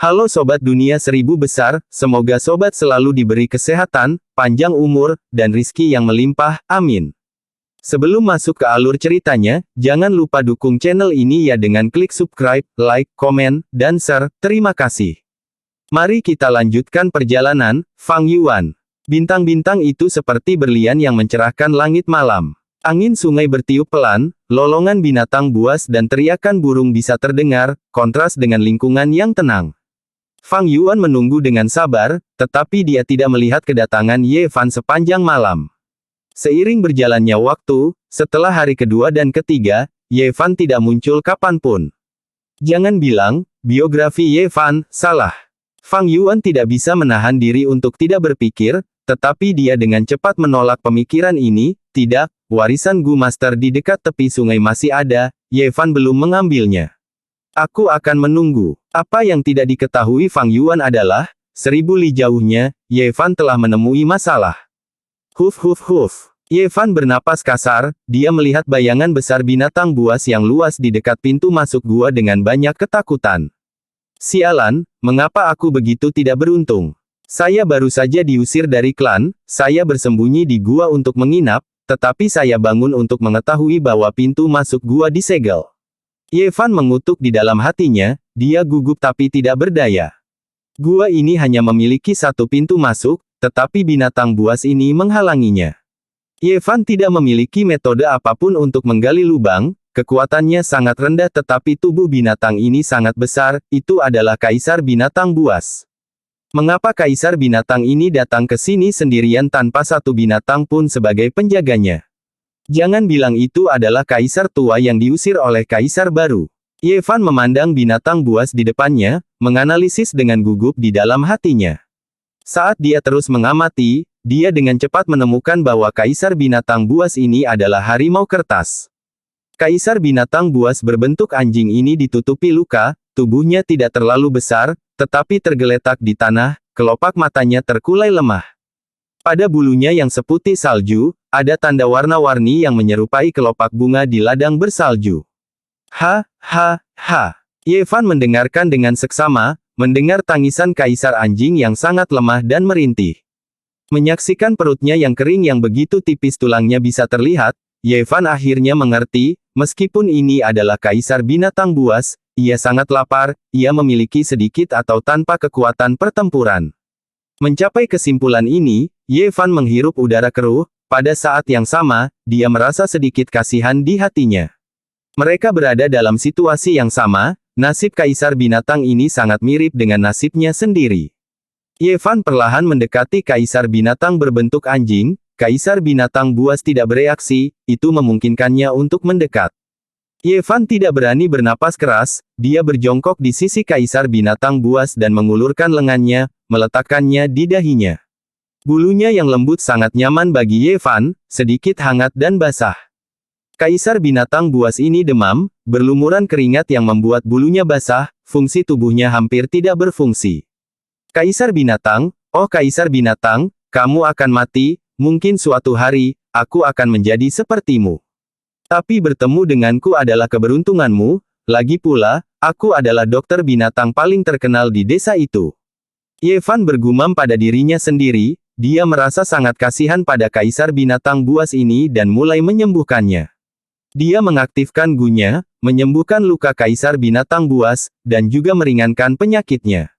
Halo Sobat Dunia Seribu Besar, semoga Sobat selalu diberi kesehatan, panjang umur, dan rizki yang melimpah, amin. Sebelum masuk ke alur ceritanya, jangan lupa dukung channel ini ya dengan klik subscribe, like, komen, dan share, terima kasih. Mari kita lanjutkan perjalanan, Fang Yuan. Bintang-bintang itu seperti berlian yang mencerahkan langit malam. Angin sungai bertiup pelan, lolongan binatang buas dan teriakan burung bisa terdengar, kontras dengan lingkungan yang tenang. Fang Yuan menunggu dengan sabar, tetapi dia tidak melihat kedatangan Ye Fan sepanjang malam. Seiring berjalannya waktu, setelah hari kedua dan ketiga, Ye Fan tidak muncul kapanpun. Jangan bilang, biografi Ye Fan salah. Fang Yuan tidak bisa menahan diri untuk tidak berpikir, tetapi dia dengan cepat menolak pemikiran ini. Tidak, warisan Gu Master di dekat tepi sungai masih ada, Ye Fan belum mengambilnya. Aku akan menunggu. Apa yang tidak diketahui Fang Yuan adalah, 1000 li jauhnya, Ye Fan telah menemui masalah. Huf huf huf. Ye Fan bernapas kasar, dia melihat bayangan besar binatang buas yang luas di dekat pintu masuk gua dengan banyak ketakutan. Sialan, mengapa aku begitu tidak beruntung? Saya baru saja diusir dari klan, saya bersembunyi di gua untuk menginap, tetapi saya bangun untuk mengetahui bahwa pintu masuk gua disegel. Ye Fan mengutuk di dalam hatinya, dia gugup tapi tidak berdaya. Gua ini hanya memiliki satu pintu masuk, tetapi binatang buas ini menghalanginya. Ye Fan tidak memiliki metode apapun untuk menggali lubang, kekuatannya sangat rendah tetapi tubuh binatang ini sangat besar, itu adalah kaisar binatang buas. Mengapa kaisar binatang ini datang ke sini sendirian tanpa satu binatang pun sebagai penjaganya? Jangan bilang itu adalah kaisar tua yang diusir oleh kaisar baru. Ye Fan memandang binatang buas di depannya, menganalisis dengan gugup di dalam hatinya. Saat dia terus mengamati, dia dengan cepat menemukan bahwa kaisar binatang buas ini adalah harimau kertas. Kaisar binatang buas berbentuk anjing ini ditutupi luka, tubuhnya tidak terlalu besar, tetapi tergeletak di tanah, kelopak matanya terkulai lemah. Pada bulunya yang seputih salju, ada tanda warna-warni yang menyerupai kelopak bunga di ladang bersalju. Ha, ha, ha. Ye Fan mendengarkan dengan seksama, mendengar tangisan kaisar anjing yang sangat lemah dan merintih. Menyaksikan perutnya yang kering yang begitu tipis tulangnya bisa terlihat, Ye Fan akhirnya mengerti, meskipun ini adalah kaisar binatang buas, ia sangat lapar, ia memiliki sedikit atau tanpa kekuatan pertempuran. Mencapai kesimpulan ini, Ye Fan menghirup udara keruh, pada saat yang sama, dia merasa sedikit kasihan di hatinya. Mereka berada dalam situasi yang sama, nasib kaisar binatang ini sangat mirip dengan nasibnya sendiri. Ye Fan perlahan mendekati kaisar binatang berbentuk anjing, kaisar binatang buas tidak bereaksi, itu memungkinkannya untuk mendekat. Ye Fan tidak berani bernapas keras, dia berjongkok di sisi kaisar binatang buas dan mengulurkan lengannya, meletakkannya di dahinya. Bulunya yang lembut sangat nyaman bagi Ye Fan, sedikit hangat dan basah. Kaisar binatang buas ini demam, berlumuran keringat yang membuat bulunya basah, fungsi tubuhnya hampir tidak berfungsi. Kaisar binatang, oh kaisar binatang, kamu akan mati, mungkin suatu hari, aku akan menjadi sepertimu. Tapi bertemu denganku adalah keberuntunganmu, lagi pula, aku adalah dokter binatang paling terkenal di desa itu. Ye Fan bergumam pada dirinya sendiri, dia merasa sangat kasihan pada kaisar binatang buas ini dan mulai menyembuhkannya. Dia mengaktifkan gunya, menyembuhkan luka kaisar binatang buas, dan juga meringankan penyakitnya.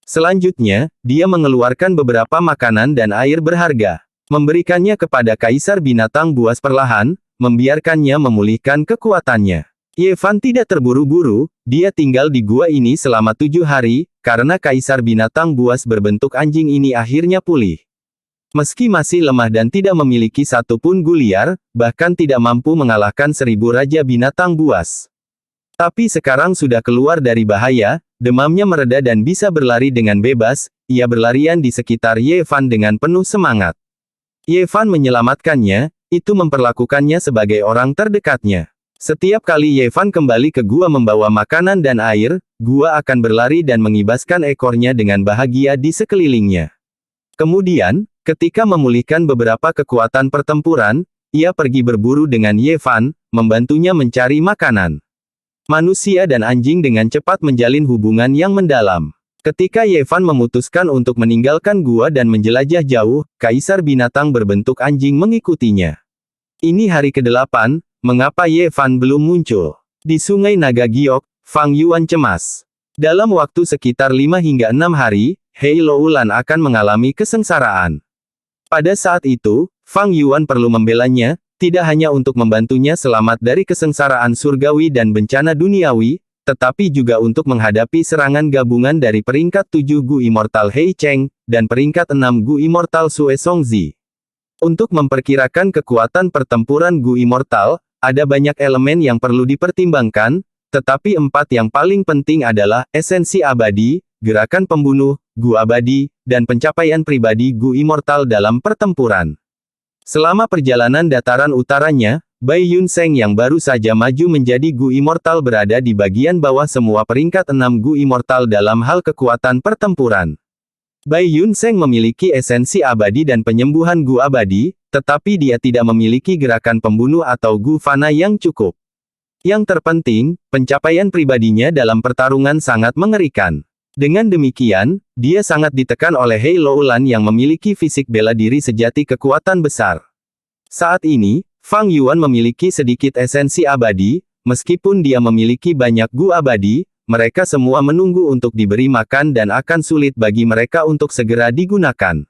Selanjutnya, dia mengeluarkan beberapa makanan dan air berharga, memberikannya kepada kaisar binatang buas perlahan, membiarkannya memulihkan kekuatannya. Ye Fan tidak terburu-buru, dia tinggal di gua ini selama 7 hari, karena kaisar binatang buas berbentuk anjing ini akhirnya pulih. Meski masih lemah dan tidak memiliki satupun gu liar, bahkan tidak mampu mengalahkan 1000 raja binatang buas. Tapi sekarang sudah keluar dari bahaya, demamnya mereda dan bisa berlari dengan bebas, ia berlarian di sekitar Ye Fan dengan penuh semangat. Ye Fan menyelamatkannya, itu memperlakukannya sebagai orang terdekatnya. Setiap kali Ye Fan kembali ke gua membawa makanan dan air, gua akan berlari dan mengibaskan ekornya dengan bahagia di sekelilingnya. Kemudian, ketika memulihkan beberapa kekuatan pertempuran, ia pergi berburu dengan Ye Fan, membantunya mencari makanan. Manusia dan anjing dengan cepat menjalin hubungan yang mendalam. Ketika Yevan memutuskan untuk meninggalkan gua dan menjelajah jauh, kaisar binatang berbentuk anjing mengikutinya. Ini hari ke-8, mengapa Yevan belum muncul? Di Sungai Naga Giok, Fang Yuan cemas. Dalam waktu sekitar 5 hingga 6 hari, Hei Loulan akan mengalami kesengsaraan. Pada saat itu, Fang Yuan perlu membelanya, tidak hanya untuk membantunya selamat dari kesengsaraan surgawi dan bencana duniawi, tetapi juga untuk menghadapi serangan gabungan dari peringkat 7 Gu Immortal Hei Cheng, dan peringkat 6 Gu Immortal Sue Songzi. Untuk memperkirakan kekuatan pertempuran Gu Immortal, ada banyak elemen yang perlu dipertimbangkan, tetapi 4 yang paling penting adalah, esensi abadi, gerakan pembunuh, Gu abadi, dan pencapaian pribadi Gu Immortal dalam pertempuran. Selama perjalanan dataran utaranya, Bai Yunseng yang baru saja maju menjadi Gu Immortal berada di bagian bawah semua peringkat 6 Gu Immortal dalam hal kekuatan pertempuran. Bai Yunseng memiliki esensi abadi dan penyembuhan Gu abadi, tetapi dia tidak memiliki gerakan pembunuh atau Gu fana yang cukup. Yang terpenting, pencapaian pribadinya dalam pertarungan sangat mengerikan. Dengan demikian, dia sangat ditekan oleh Hei Loulan yang memiliki fisik bela diri sejati kekuatan besar. Saat ini, Fang Yuan memiliki sedikit esensi abadi, meskipun dia memiliki banyak Gu abadi, mereka semua menunggu untuk diberi makan dan akan sulit bagi mereka untuk segera digunakan.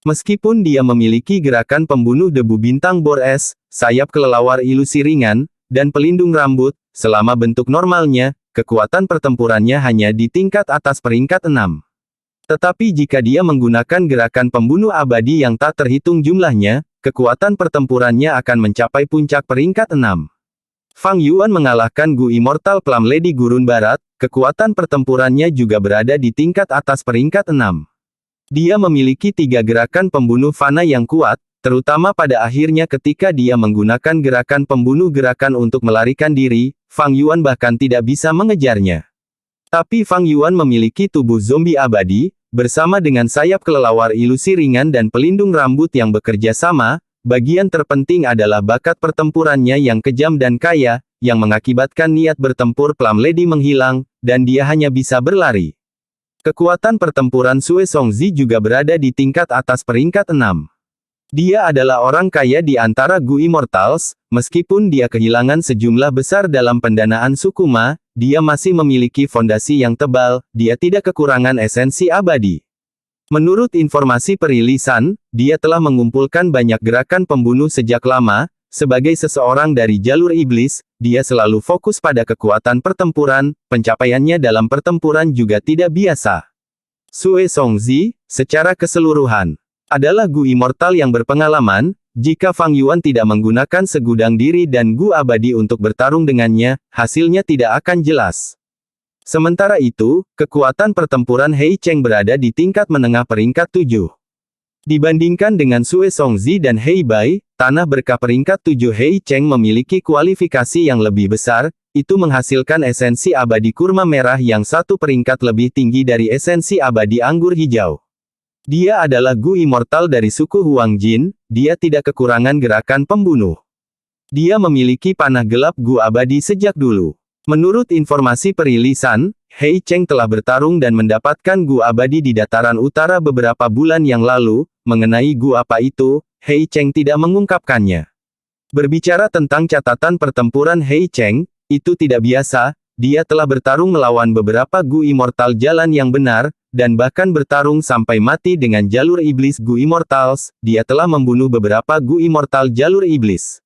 Meskipun dia memiliki gerakan pembunuh debu bintang bor es, sayap kelelawar ilusi ringan, dan pelindung rambut, selama bentuk normalnya, kekuatan pertempurannya hanya di tingkat atas peringkat 6. Tetapi jika dia menggunakan gerakan pembunuh abadi yang tak terhitung jumlahnya, kekuatan pertempurannya akan mencapai puncak peringkat 6. Fang Yuan mengalahkan Gu Immortal Plum Lady Gurun Barat, kekuatan pertempurannya juga berada di tingkat atas peringkat 6. Dia memiliki 3 gerakan pembunuh fana yang kuat, terutama pada akhirnya ketika dia menggunakan gerakan pembunuh gerakan untuk melarikan diri, Fang Yuan bahkan tidak bisa mengejarnya. Tapi Fang Yuan memiliki tubuh zombie abadi, bersama dengan sayap kelelawar ilusi ringan dan pelindung rambut yang bekerja sama, bagian terpenting adalah bakat pertempurannya yang kejam dan kaya, yang mengakibatkan niat bertempur Plum Lady menghilang, dan dia hanya bisa berlari. Kekuatan pertempuran Sue Songzi juga berada di tingkat atas peringkat 6. Dia adalah orang kaya di antara Gu Immortals, meskipun dia kehilangan sejumlah besar dalam pendanaan Sukuma, dia masih memiliki fondasi yang tebal, dia tidak kekurangan esensi abadi. Menurut informasi perilisan, dia telah mengumpulkan banyak gerakan pembunuh sejak lama, sebagai seseorang dari jalur iblis, dia selalu fokus pada kekuatan pertempuran, pencapaiannya dalam pertempuran juga tidak biasa. Sue Songzi, secara keseluruhan, adalah Gu Immortal yang berpengalaman, jika Fang Yuan tidak menggunakan segudang diri dan Gu abadi untuk bertarung dengannya, hasilnya tidak akan jelas. Sementara itu, kekuatan pertempuran Hei Cheng berada di tingkat menengah peringkat 7. Dibandingkan dengan Sue Songzi dan Hei Bai, tanah berkah peringkat 7 Hei Cheng memiliki kualifikasi yang lebih besar, itu menghasilkan esensi abadi kurma merah yang 1 peringkat lebih tinggi dari esensi abadi anggur hijau. Dia adalah Gu Immortal dari suku Huang Jin, dia tidak kekurangan gerakan pembunuh. Dia memiliki panah gelap Gu abadi sejak dulu. Menurut informasi perilisan, Hei Cheng telah bertarung dan mendapatkan Gu abadi di dataran utara beberapa bulan yang lalu. Mengenai Gu apa itu, Hei Cheng tidak mengungkapkannya. Berbicara tentang catatan pertempuran Hei Cheng, itu tidak biasa, dia telah bertarung melawan beberapa Gu Immortal jalan yang benar, dan bahkan bertarung sampai mati dengan jalur iblis Gu Immortals, dia telah membunuh beberapa Gu Immortal jalur iblis.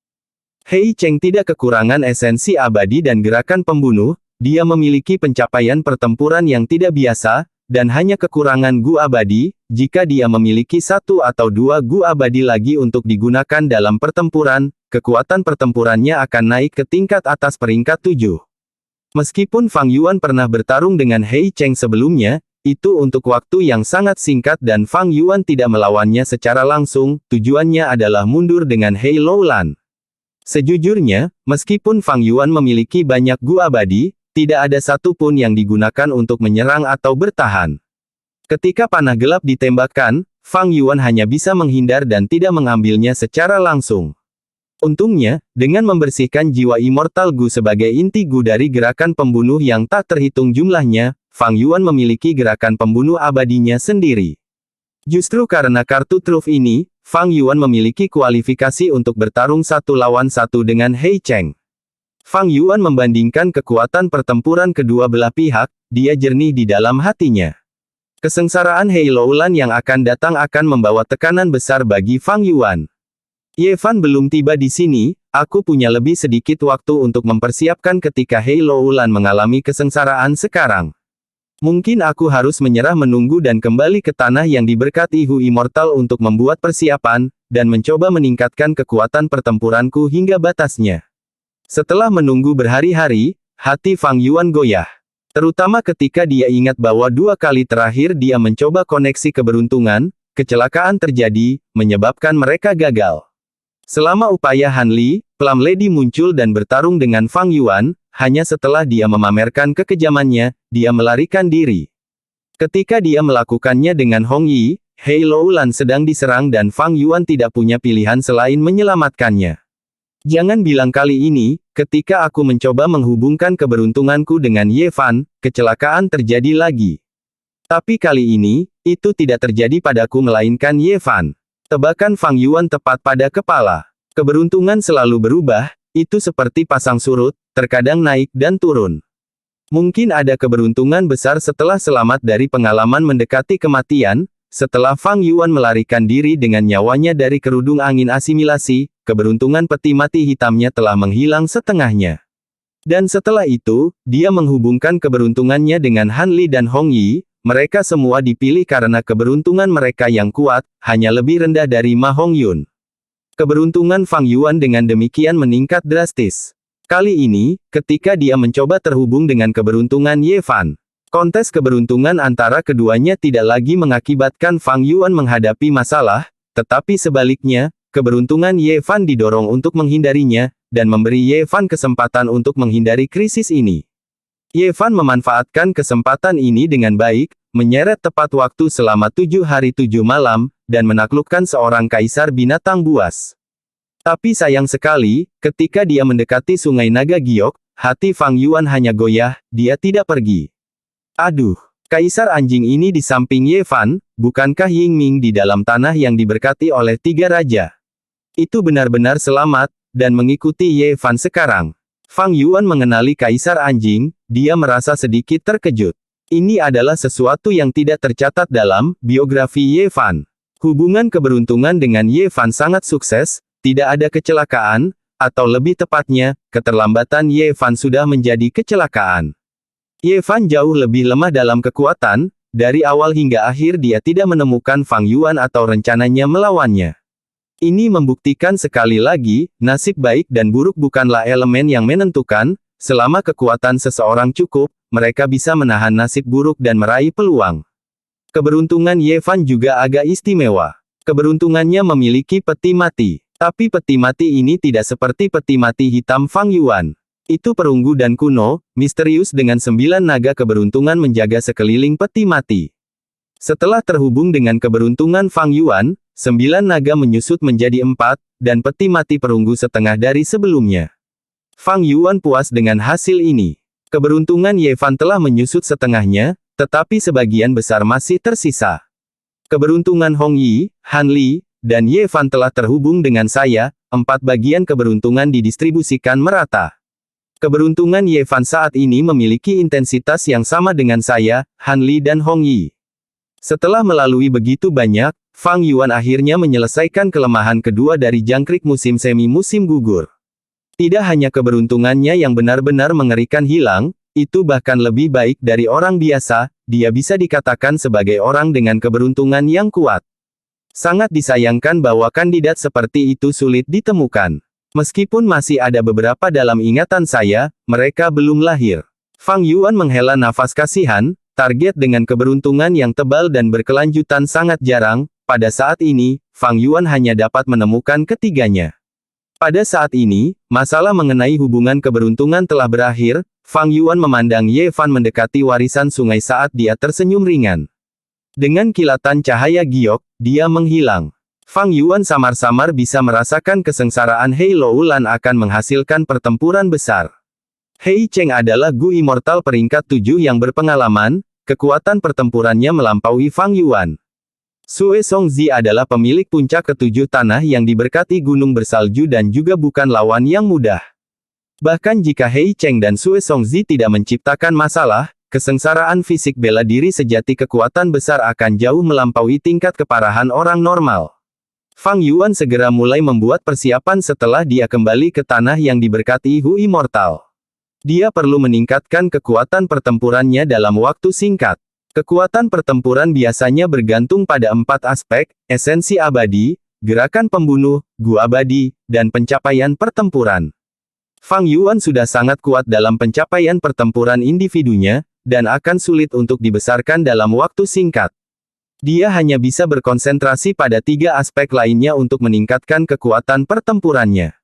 Hei Cheng tidak kekurangan esensi abadi dan gerakan pembunuh, dia memiliki pencapaian pertempuran yang tidak biasa, dan hanya kekurangan Gu abadi, jika dia memiliki 1 atau 2 Gu abadi lagi untuk digunakan dalam pertempuran, kekuatan pertempurannya akan naik ke tingkat atas peringkat 7. Meskipun Fang Yuan pernah bertarung dengan Hei Cheng sebelumnya, itu untuk waktu yang sangat singkat dan Fang Yuan tidak melawannya secara langsung, tujuannya adalah mundur dengan Hei Loulan. Sejujurnya, meskipun Fang Yuan memiliki banyak Gu abadi, tidak ada satu pun yang digunakan untuk menyerang atau bertahan. Ketika panah gelap ditembakkan, Fang Yuan hanya bisa menghindar dan tidak mengambilnya secara langsung. Untungnya, dengan membersihkan jiwa Immortal Gu sebagai inti Gu dari gerakan pembunuh yang tak terhitung jumlahnya, Fang Yuan memiliki gerakan pembunuh abadinya sendiri. Justru karena kartu truf ini, Fang Yuan memiliki kualifikasi untuk bertarung 1 lawan 1 dengan He Cheng. Fang Yuan membandingkan kekuatan pertempuran kedua belah pihak, dia jernih di dalam hatinya. Kesengsaraan He Loulan yang akan datang akan membawa tekanan besar bagi Fang Yuan. Ye Fan belum tiba di sini, aku punya lebih sedikit waktu untuk mempersiapkan ketika He Loulan mengalami kesengsaraan sekarang. Mungkin aku harus menyerah menunggu dan kembali ke tanah yang diberkati Hu Immortal untuk membuat persiapan, dan mencoba meningkatkan kekuatan pertempuranku hingga batasnya. Setelah menunggu berhari-hari, hati Fang Yuan goyah. Terutama ketika dia ingat bahwa 2 kali terakhir dia mencoba koneksi keberuntungan, kecelakaan terjadi, menyebabkan mereka gagal. Selama upaya Han Li, Plum Lady muncul dan bertarung dengan Fang Yuan, hanya setelah dia memamerkan kekejamannya, dia melarikan diri. Ketika dia melakukannya dengan Hong Yi, He Loulan sedang diserang dan Fang Yuan tidak punya pilihan selain menyelamatkannya. Jangan bilang kali ini, ketika aku mencoba menghubungkan keberuntunganku dengan Ye Fan, kecelakaan terjadi lagi. Tapi kali ini, itu tidak terjadi padaku melainkan Ye Fan. Tebakan Fang Yuan tepat pada kepala. Keberuntungan selalu berubah, itu seperti pasang surut, terkadang naik dan turun. Mungkin ada keberuntungan besar setelah selamat dari pengalaman mendekati kematian, setelah Fang Yuan melarikan diri dengan nyawanya dari kerudung angin asimilasi, keberuntungan peti mati hitamnya telah menghilang setengahnya. Dan setelah itu, dia menghubungkan keberuntungannya dengan Han Li dan Hong Yi, mereka semua dipilih karena keberuntungan mereka yang kuat, hanya lebih rendah dari Ma Hongyun. Keberuntungan Fang Yuan dengan demikian meningkat drastis. Kali ini, ketika dia mencoba terhubung dengan keberuntungan Ye Fan, kontes keberuntungan antara keduanya tidak lagi mengakibatkan Fang Yuan menghadapi masalah, tetapi sebaliknya, keberuntungan Ye Fan didorong untuk menghindarinya, dan memberi Ye Fan kesempatan untuk menghindari krisis ini. Ye Fan memanfaatkan kesempatan ini dengan baik, menyeret tepat waktu selama 7 hari 7 malam, dan menaklukkan seorang kaisar binatang buas. Tapi sayang sekali, ketika dia mendekati Sungai Naga Giok, hati Fang Yuan hanya goyah, dia tidak pergi. Aduh, kaisar anjing ini di samping Ye Fan, bukankah Ying Ming di dalam tanah yang diberkati oleh 3 raja? Itu benar-benar selamat, dan mengikuti Ye Fan sekarang. Fang Yuan mengenali kaisar anjing, dia merasa sedikit terkejut. Ini adalah sesuatu yang tidak tercatat dalam biografi Ye Fan. Hubungan keberuntungan dengan Ye Fan sangat sukses, tidak ada kecelakaan, atau lebih tepatnya, keterlambatan Ye Fan sudah menjadi kecelakaan. Ye Fan jauh lebih lemah dalam kekuatan, dari awal hingga akhir dia tidak menemukan Fang Yuan atau rencananya melawannya. Ini membuktikan sekali lagi, nasib baik dan buruk bukanlah elemen yang menentukan, selama kekuatan seseorang cukup, mereka bisa menahan nasib buruk dan meraih peluang. Keberuntungan Ye Fan juga agak istimewa. Keberuntungannya memiliki peti mati. Tapi peti mati ini tidak seperti peti mati hitam Fang Yuan. Itu perunggu dan kuno, misterius dengan 9 naga keberuntungan menjaga sekeliling peti mati. Setelah terhubung dengan keberuntungan Fang Yuan, 9 naga menyusut menjadi 4, dan peti mati perunggu setengah dari sebelumnya. Fang Yuan puas dengan hasil ini. Keberuntungan Ye Fan telah menyusut setengahnya, tetapi sebagian besar masih tersisa. Keberuntungan Hong Yi, Han Li, dan Ye Fan telah terhubung dengan saya, 4 bagian keberuntungan didistribusikan merata. Keberuntungan Ye Fan saat ini memiliki intensitas yang sama dengan saya, Han Li dan Hong Yi. Setelah melalui begitu banyak, Fang Yuan akhirnya menyelesaikan kelemahan kedua dari jangkrik musim semi musim gugur. Tidak hanya keberuntungannya yang benar-benar mengerikan hilang, itu bahkan lebih baik dari orang biasa, dia bisa dikatakan sebagai orang dengan keberuntungan yang kuat. Sangat disayangkan bahwa kandidat seperti itu sulit ditemukan. Meskipun masih ada beberapa dalam ingatan saya, mereka belum lahir. Fang Yuan menghela nafas kasihan, target dengan keberuntungan yang tebal dan berkelanjutan sangat jarang, pada saat ini, Fang Yuan hanya dapat menemukan ketiganya. Pada saat ini, masalah mengenai hubungan keberuntungan telah berakhir, Fang Yuan memandang Ye Fan mendekati warisan sungai saat dia tersenyum ringan. Dengan kilatan cahaya giok, dia menghilang. Fang Yuan samar-samar bisa merasakan kesengsaraan He Loulan akan menghasilkan pertempuran besar. Hei Cheng adalah Gu Immortal peringkat 7 yang berpengalaman, kekuatan pertempurannya melampaui Fang Yuan. Sue Songzi adalah pemilik puncak ketujuh tanah yang diberkati gunung bersalju dan juga bukan lawan yang mudah. Bahkan jika Hei Cheng dan Sue Songzi tidak menciptakan masalah, kesengsaraan fisik bela diri sejati kekuatan besar akan jauh melampaui tingkat keparahan orang normal. Fang Yuan segera mulai membuat persiapan setelah dia kembali ke tanah yang diberkati Hu Immortal. Dia perlu meningkatkan kekuatan pertempurannya dalam waktu singkat. Kekuatan pertempuran biasanya bergantung pada 4 aspek, esensi abadi, gerakan pembunuh, Gu abadi, dan pencapaian pertempuran. Fang Yuan sudah sangat kuat dalam pencapaian pertempuran individunya, dan akan sulit untuk dibesarkan dalam waktu singkat. Dia hanya bisa berkonsentrasi pada 3 aspek lainnya untuk meningkatkan kekuatan pertempurannya.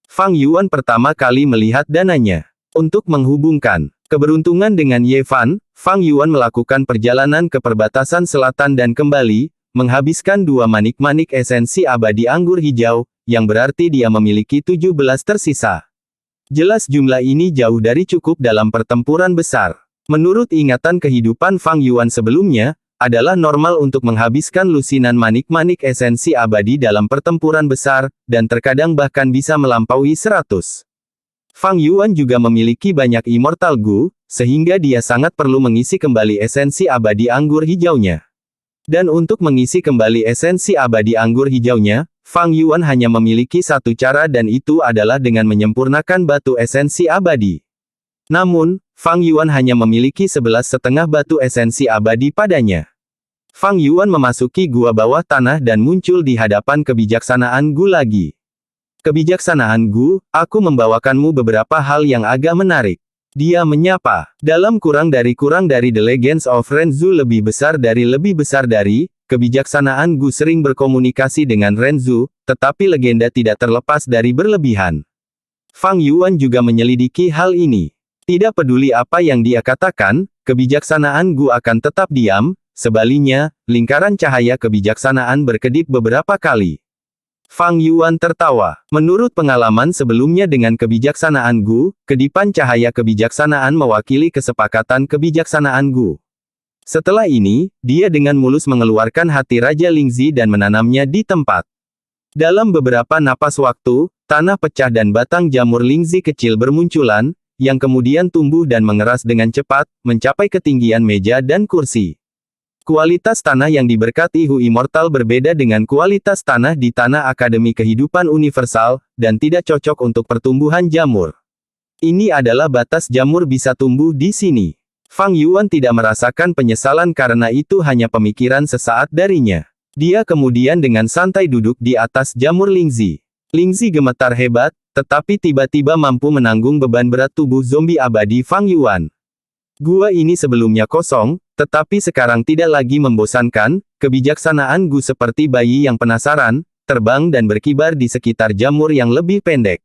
Fang Yuan pertama kali melihat dananya. Untuk menghubungkan keberuntungan dengan Ye Fan, Fang Yuan melakukan perjalanan ke perbatasan selatan dan kembali, menghabiskan 2 manik-manik esensi abadi anggur hijau, yang berarti dia memiliki 17 tersisa. Jelas jumlah ini jauh dari cukup dalam pertempuran besar. Menurut ingatan kehidupan Fang Yuan sebelumnya, adalah normal untuk menghabiskan lusinan manik-manik esensi abadi dalam pertempuran besar, dan terkadang bahkan bisa melampaui 100. Fang Yuan juga memiliki banyak Immortal Gu, sehingga dia sangat perlu mengisi kembali esensi abadi anggur hijaunya. Dan untuk mengisi kembali esensi abadi anggur hijaunya, Fang Yuan hanya memiliki satu cara dan itu adalah dengan menyempurnakan batu esensi abadi. Namun, Fang Yuan hanya memiliki 11,5 batu esensi abadi padanya. Fang Yuan memasuki gua bawah tanah dan muncul di hadapan kebijaksanaan Gu lagi. Kebijaksanaan Gu, aku membawakanmu beberapa hal yang agak menarik. Dia menyapa. Dalam kurang dari The Legends of Renzu lebih besar dari, kebijaksanaan Gu sering berkomunikasi dengan Renzu, tetapi legenda tidak terlepas dari berlebihan. Fang Yuan juga menyelidiki hal ini. Tidak peduli apa yang dia katakan, kebijaksanaan Gu akan tetap diam, sebaliknya, lingkaran cahaya kebijaksanaan berkedip beberapa kali. Fang Yuan tertawa. Menurut pengalaman sebelumnya dengan kebijaksanaan Gu, kedipan cahaya kebijaksanaan mewakili kesepakatan kebijaksanaan Gu. Setelah ini, dia dengan mulus mengeluarkan hati Raja Lingzi dan menanamnya di tempat. Dalam beberapa napas waktu, tanah pecah dan batang jamur Lingzi kecil bermunculan, yang kemudian tumbuh dan mengeras dengan cepat, mencapai ketinggian meja dan kursi. Kualitas tanah yang diberkati Hu Immortal berbeda dengan kualitas tanah di tanah Akademi Kehidupan Universal, dan tidak cocok untuk pertumbuhan jamur. Ini adalah batas jamur bisa tumbuh di sini. Fang Yuan tidak merasakan penyesalan karena itu hanya pemikiran sesaat darinya. Dia kemudian dengan santai duduk di atas jamur Lingzi. Lingzi gemetar hebat, tetapi tiba-tiba mampu menanggung beban berat tubuh zombie abadi Fang Yuan. Gua ini sebelumnya kosong, tetapi sekarang tidak lagi membosankan, kebijaksanaan Gu seperti bayi yang penasaran, terbang dan berkibar di sekitar jamur yang lebih pendek.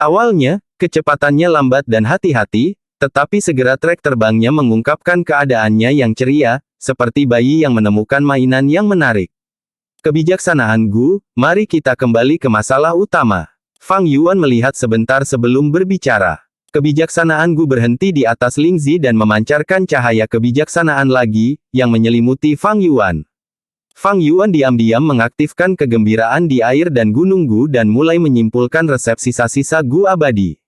Awalnya, kecepatannya lambat dan hati-hati, tetapi segera trek terbangnya mengungkapkan keadaannya yang ceria, seperti bayi yang menemukan mainan yang menarik. Kebijaksanaan Gu, mari kita kembali ke masalah utama. Fang Yuan melihat sebentar sebelum berbicara. Kebijaksanaan Gu berhenti di atas Lingzi dan memancarkan cahaya kebijaksanaan lagi, yang menyelimuti Fang Yuan. Fang Yuan diam-diam mengaktifkan kegembiraan di air dan gunung Gu dan mulai menyimpulkan resep sisa-sisa Gu abadi.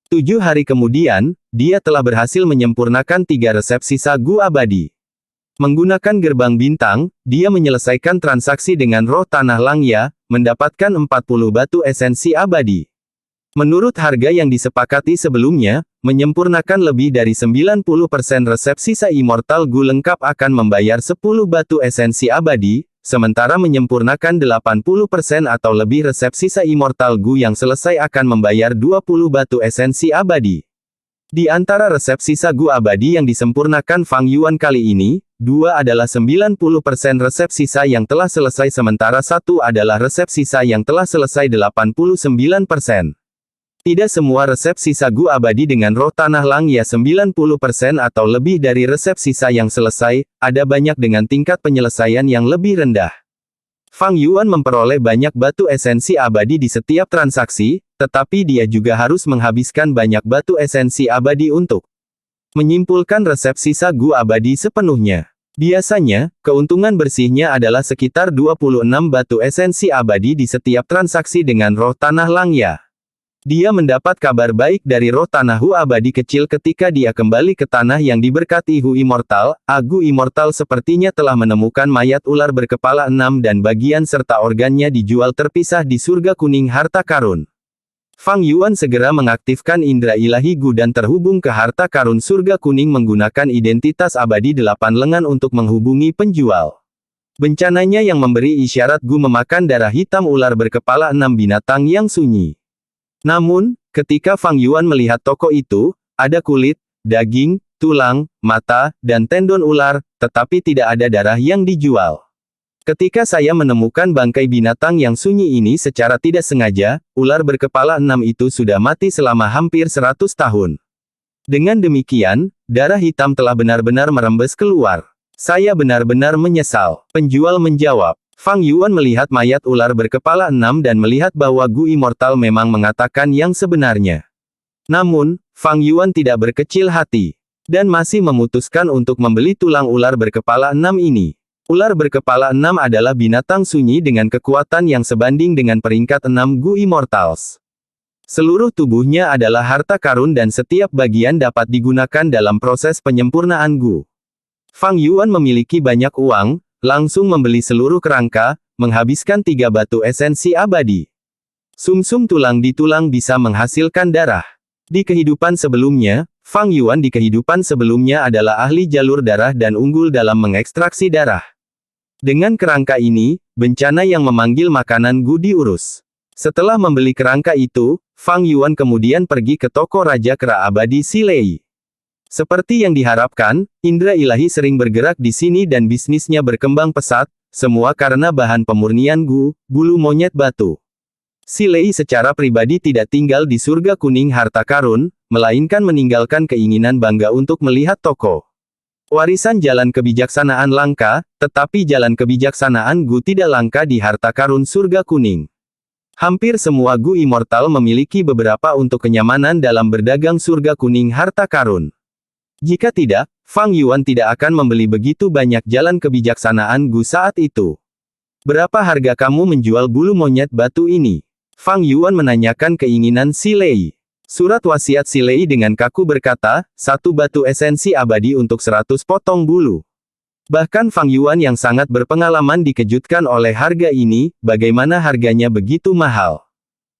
7 hari kemudian, dia telah berhasil menyempurnakan 3 resep sisa Gu abadi. Menggunakan gerbang bintang, dia menyelesaikan transaksi dengan roh tanah Langya, mendapatkan 40 batu esensi abadi. Menurut harga yang disepakati sebelumnya, menyempurnakan lebih dari 90% resep sisa Immortal Gu lengkap akan membayar 10 batu esensi abadi, sementara menyempurnakan 80% atau lebih resep sisa Immortal Gu yang selesai akan membayar 20 batu esensi abadi. Di antara resep sisa Gu abadi yang disempurnakan Fang Yuan kali ini, 2 adalah 90% resep sisa yang telah selesai sementara 1 adalah resep sisa yang telah selesai 89%. Tidak semua resep sisa Gu abadi dengan roh tanah Langya 90% atau lebih dari resep sisa yang selesai, ada banyak dengan tingkat penyelesaian yang lebih rendah. Fang Yuan memperoleh banyak batu esensi abadi di setiap transaksi, tetapi dia juga harus menghabiskan banyak batu esensi abadi untuk menyimpulkan resep sisa Gu abadi sepenuhnya. Biasanya, keuntungan bersihnya adalah sekitar 26 batu esensi abadi di setiap transaksi dengan roh tanah Langya. Dia mendapat kabar baik dari roh tanah Hu abadi kecil ketika dia kembali ke tanah yang diberkati Hu Immortal. Gu Immortal sepertinya telah menemukan mayat ular berkepala 6 dan bagian serta organnya dijual terpisah di surga kuning harta karun. Fang Yuan segera mengaktifkan indera ilahi Gu dan terhubung ke harta karun surga kuning menggunakan identitas abadi 8 lengan untuk menghubungi penjual. Bencananya yang memberi isyarat Gu memakan darah hitam ular berkepala 6 binatang yang sunyi. Namun, ketika Fang Yuan melihat toko itu, ada kulit, daging, tulang, mata, dan tendon ular, tetapi tidak ada darah yang dijual. Ketika saya menemukan bangkai binatang yang sunyi ini secara tidak sengaja, ular berkepala 6 itu sudah mati selama hampir 100 tahun. Dengan demikian, darah hitam telah benar-benar merembes keluar. Saya benar-benar menyesal. Penjual menjawab. Fang Yuan melihat mayat ular berkepala 6 dan melihat bahwa Gu Immortal memang mengatakan yang sebenarnya. Namun, Fang Yuan tidak berkecil hati. Dan masih memutuskan untuk membeli tulang ular berkepala 6 ini. Ular berkepala 6 adalah binatang sunyi dengan kekuatan yang sebanding dengan peringkat 6 Gu Immortals. Seluruh tubuhnya adalah harta karun dan setiap bagian dapat digunakan dalam proses penyempurnaan Gu. Fang Yuan memiliki banyak uang, langsung membeli seluruh kerangka, menghabiskan 3 batu esensi abadi. Sumsum tulang di tulang bisa menghasilkan darah. Di kehidupan sebelumnya, Fang Yuan di kehidupan sebelumnya adalah ahli jalur darah dan unggul dalam mengekstraksi darah. Dengan kerangka ini, bencana yang memanggil makanan Gu diurus. Setelah membeli kerangka itu, Fang Yuan kemudian pergi ke toko Raja Kera Abadi Silei. Seperti yang diharapkan, indera ilahi sering bergerak di sini dan bisnisnya berkembang pesat, semua karena bahan pemurnian Gu, bulu monyet batu. Silei secara pribadi tidak tinggal di surga kuning harta karun, melainkan meninggalkan keinginan bangga untuk melihat toko. Warisan jalan kebijaksanaan langka, tetapi jalan kebijaksanaan Gu tidak langka di harta karun surga kuning. Hampir semua Gu Immortal memiliki beberapa untuk kenyamanan dalam berdagang surga kuning harta karun. Jika tidak, Fang Yuan tidak akan membeli begitu banyak jalan kebijaksanaan Gu saat itu. Berapa harga kamu menjual bulu monyet batu ini? Fang Yuan menanyakan keinginan Silei. Surat wasiat Silei dengan kaku berkata, 1 batu esensi abadi untuk 100 potong bulu. Bahkan Fang Yuan yang sangat berpengalaman dikejutkan oleh harga ini, bagaimana harganya begitu mahal.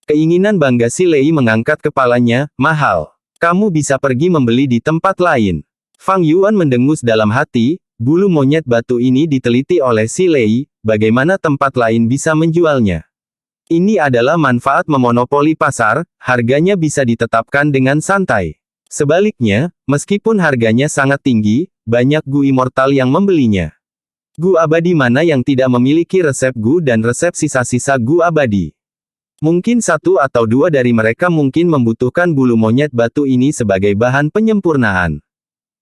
Keinginan bangga Silei mengangkat kepalanya, mahal. Kamu bisa pergi membeli di tempat lain. Fang Yuan mendengus dalam hati, bulu monyet batu ini diteliti oleh Silei, bagaimana tempat lain bisa menjualnya. Ini adalah manfaat memonopoli pasar, harganya bisa ditetapkan dengan santai. Sebaliknya, meskipun harganya sangat tinggi, banyak Gu Immortal yang membelinya. Gu abadi mana yang tidak memiliki resep Gu dan resep sisa-sisa Gu abadi? Mungkin 1 atau 2 dari mereka mungkin membutuhkan bulu monyet batu ini sebagai bahan penyempurnaan.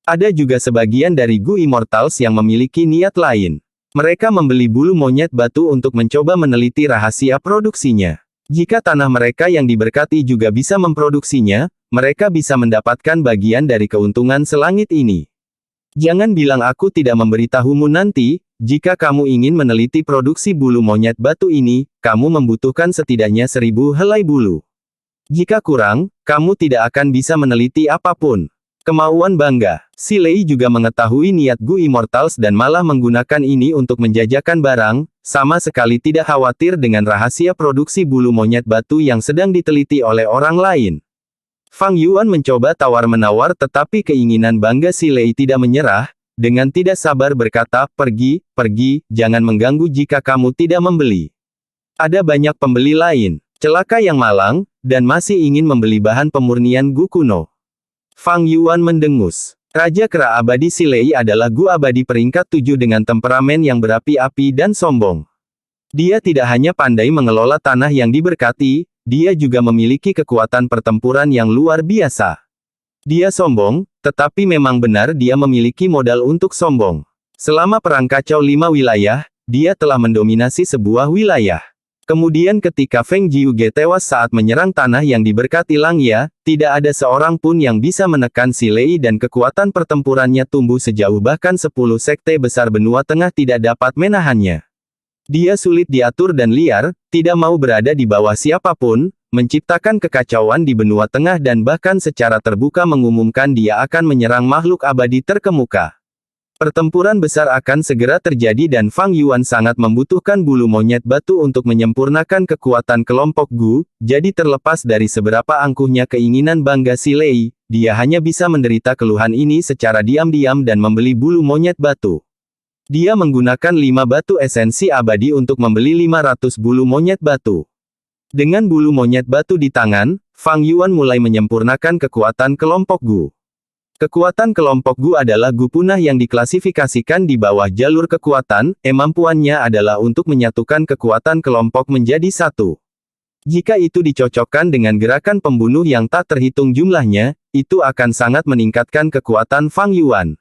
Ada juga sebagian dari Gu Immortals yang memiliki niat lain. Mereka membeli bulu monyet batu untuk mencoba meneliti rahasia produksinya. Jika tanah mereka yang diberkati juga bisa memproduksinya, mereka bisa mendapatkan bagian dari keuntungan selangit ini. Jangan bilang aku tidak memberitahumu nanti, jika kamu ingin meneliti produksi bulu monyet batu ini, kamu membutuhkan setidaknya 1000 helai bulu. Jika kurang, kamu tidak akan bisa meneliti apapun. Kemauan bangga. Silei juga mengetahui niat Gu Immortals dan malah menggunakan ini untuk menjajakan barang, sama sekali tidak khawatir dengan rahasia produksi bulu monyet batu yang sedang diteliti oleh orang lain. Fang Yuan mencoba tawar-menawar tetapi keinginan bangga Silei tidak menyerah, dengan tidak sabar berkata, pergi, jangan mengganggu jika kamu tidak membeli. Ada banyak pembeli lain, celaka yang malang, dan masih ingin membeli bahan pemurnian Gu kuno. Fang Yuan mendengus. Raja Kera Abadi Silei adalah Gu abadi peringkat 7 dengan temperamen yang berapi-api dan sombong. Dia tidak hanya pandai mengelola tanah yang diberkati, dia juga memiliki kekuatan pertempuran yang luar biasa. Dia sombong, tetapi memang benar dia memiliki modal untuk sombong. Selama Perang Kacau 5 wilayah, dia telah mendominasi sebuah wilayah. Kemudian ketika Feng Jiuge tewas saat menyerang tanah yang diberkati Langya, tidak ada seorang pun yang bisa menekan si Lei dan kekuatan pertempurannya tumbuh sejauh bahkan 10 sekte besar benua tengah tidak dapat menahannya. Dia sulit diatur dan liar, tidak mau berada di bawah siapapun, menciptakan kekacauan di benua tengah dan bahkan secara terbuka mengumumkan dia akan menyerang makhluk abadi terkemuka. Pertempuran besar akan segera terjadi dan Fang Yuan sangat membutuhkan bulu monyet batu untuk menyempurnakan kekuatan kelompok Gu, jadi terlepas dari seberapa angkuhnya keinginan bangga si Lei, dia hanya bisa menderita keluhan ini secara diam-diam dan membeli bulu monyet batu. Dia menggunakan 5 batu esensi abadi untuk membeli 500 bulu monyet batu. Dengan bulu monyet batu di tangan, Fang Yuan mulai menyempurnakan kekuatan kelompok Gu. Kekuatan kelompok Gu adalah Gu punah yang diklasifikasikan di bawah jalur kekuatan, kemampuannya adalah untuk menyatukan kekuatan kelompok menjadi satu. Jika itu dicocokkan dengan gerakan pembunuh yang tak terhitung jumlahnya, itu akan sangat meningkatkan kekuatan Fang Yuan.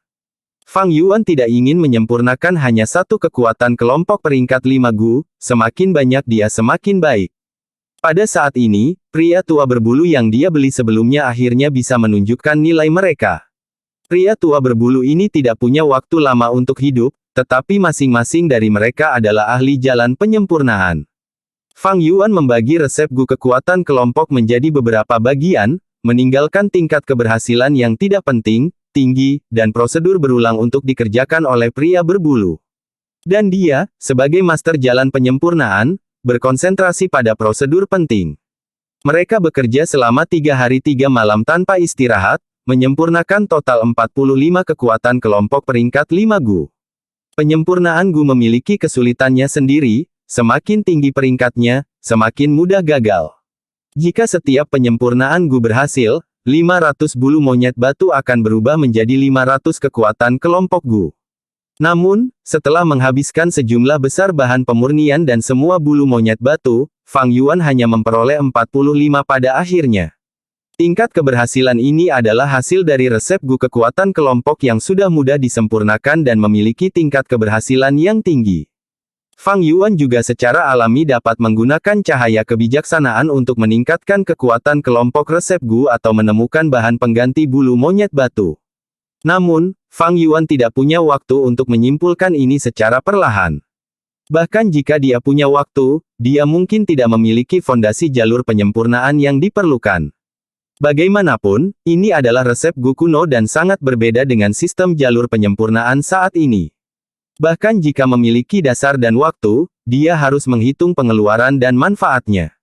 Fang Yuan tidak ingin menyempurnakan hanya satu kekuatan kelompok peringkat 5 Gu, semakin banyak dia semakin baik. Pada saat ini, pria tua berbulu yang dia beli sebelumnya akhirnya bisa menunjukkan nilai mereka. Pria tua berbulu ini tidak punya waktu lama untuk hidup, tetapi masing-masing dari mereka adalah ahli jalan penyempurnaan. Fang Yuan membagi resep Gu kekuatan kelompok menjadi beberapa bagian, meninggalkan tingkat keberhasilan yang tidak penting, tinggi, dan prosedur berulang untuk dikerjakan oleh pria berbulu. Dan dia, sebagai master jalan penyempurnaan, berkonsentrasi pada prosedur penting. Mereka bekerja selama 3 hari 3 malam tanpa istirahat, menyempurnakan total 45 kekuatan kelompok peringkat 5 Gu. Penyempurnaan Gu memiliki kesulitannya sendiri, semakin tinggi peringkatnya, semakin mudah gagal. Jika setiap penyempurnaan Gu berhasil, 500 bulu monyet batu akan berubah menjadi 500 kekuatan kelompok Gu. Namun, setelah menghabiskan sejumlah besar bahan pemurnian dan semua bulu monyet batu, Fang Yuan hanya memperoleh 45 pada akhirnya. Tingkat keberhasilan ini adalah hasil dari resep Gu kekuatan kelompok yang sudah mudah disempurnakan dan memiliki tingkat keberhasilan yang tinggi. Fang Yuan juga secara alami dapat menggunakan cahaya kebijaksanaan untuk meningkatkan kekuatan kelompok resep Gu atau menemukan bahan pengganti bulu monyet batu. Namun, Fang Yuan tidak punya waktu untuk menyimpulkan ini secara perlahan. Bahkan jika dia punya waktu, dia mungkin tidak memiliki fondasi jalur penyempurnaan yang diperlukan. Bagaimanapun, ini adalah resep Gu kuno dan sangat berbeda dengan sistem jalur penyempurnaan saat ini. Bahkan jika memiliki dasar dan waktu, dia harus menghitung pengeluaran dan manfaatnya.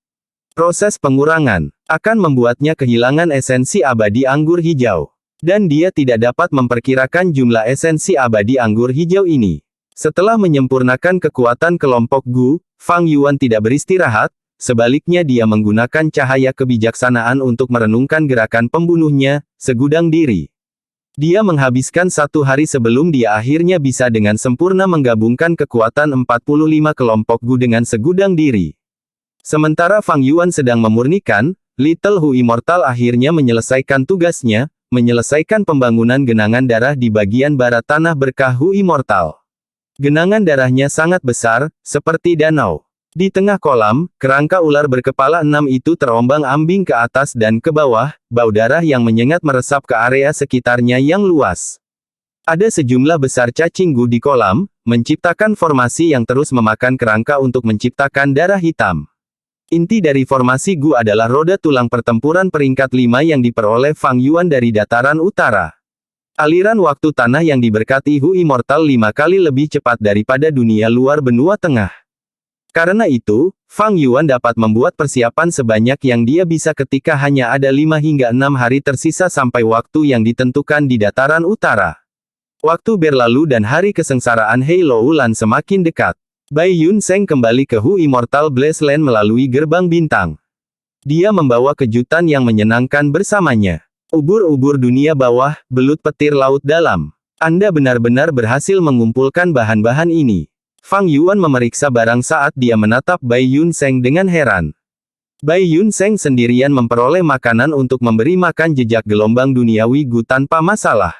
Proses pengurangan akan membuatnya kehilangan esensi abadi anggur hijau. Dan dia tidak dapat memperkirakan jumlah esensi abadi anggur hijau ini. Setelah menyempurnakan kekuatan kelompok Gu, Fang Yuan tidak beristirahat, sebaliknya dia menggunakan cahaya kebijaksanaan untuk merenungkan gerakan pembunuhnya, segudang diri. Dia menghabiskan 1 hari sebelum dia akhirnya bisa dengan sempurna menggabungkan kekuatan 45 kelompok Gu dengan segudang diri. Sementara Fang Yuan sedang memurnikan, Little Hu Immortal akhirnya menyelesaikan tugasnya, menyelesaikan pembangunan genangan darah di bagian barat tanah berkah Hu Immortal. Genangan darahnya sangat besar, seperti danau. Di tengah kolam, kerangka ular berkepala 6 itu terombang-ambing ke atas dan ke bawah, bau darah yang menyengat meresap ke area sekitarnya yang luas. Ada sejumlah besar cacing Gu di kolam, menciptakan formasi yang terus memakan kerangka untuk menciptakan darah hitam. Inti dari formasi Gu adalah roda tulang pertempuran peringkat 5 yang diperoleh Fang Yuan dari dataran utara. Aliran waktu tanah yang diberkati Hu Immortal 5 kali lebih cepat daripada dunia luar benua tengah. Karena itu, Fang Yuan dapat membuat persiapan sebanyak yang dia bisa ketika hanya ada 5 hingga 6 hari tersisa sampai waktu yang ditentukan di dataran utara. Waktu berlalu dan hari kesengsaraan Hei Loulan semakin dekat. Bai Yun Seng kembali ke Hu Immortal Blaze Land melalui gerbang bintang. Dia membawa kejutan yang menyenangkan bersamanya. Ubur-ubur dunia bawah, belut petir laut dalam. Anda benar-benar berhasil mengumpulkan bahan-bahan ini. Fang Yuan memeriksa barang saat dia menatap Bai Yun Seng dengan heran. Bai Yun Seng sendirian memperoleh makanan untuk memberi makan jejak gelombang duniawi Gu tanpa masalah.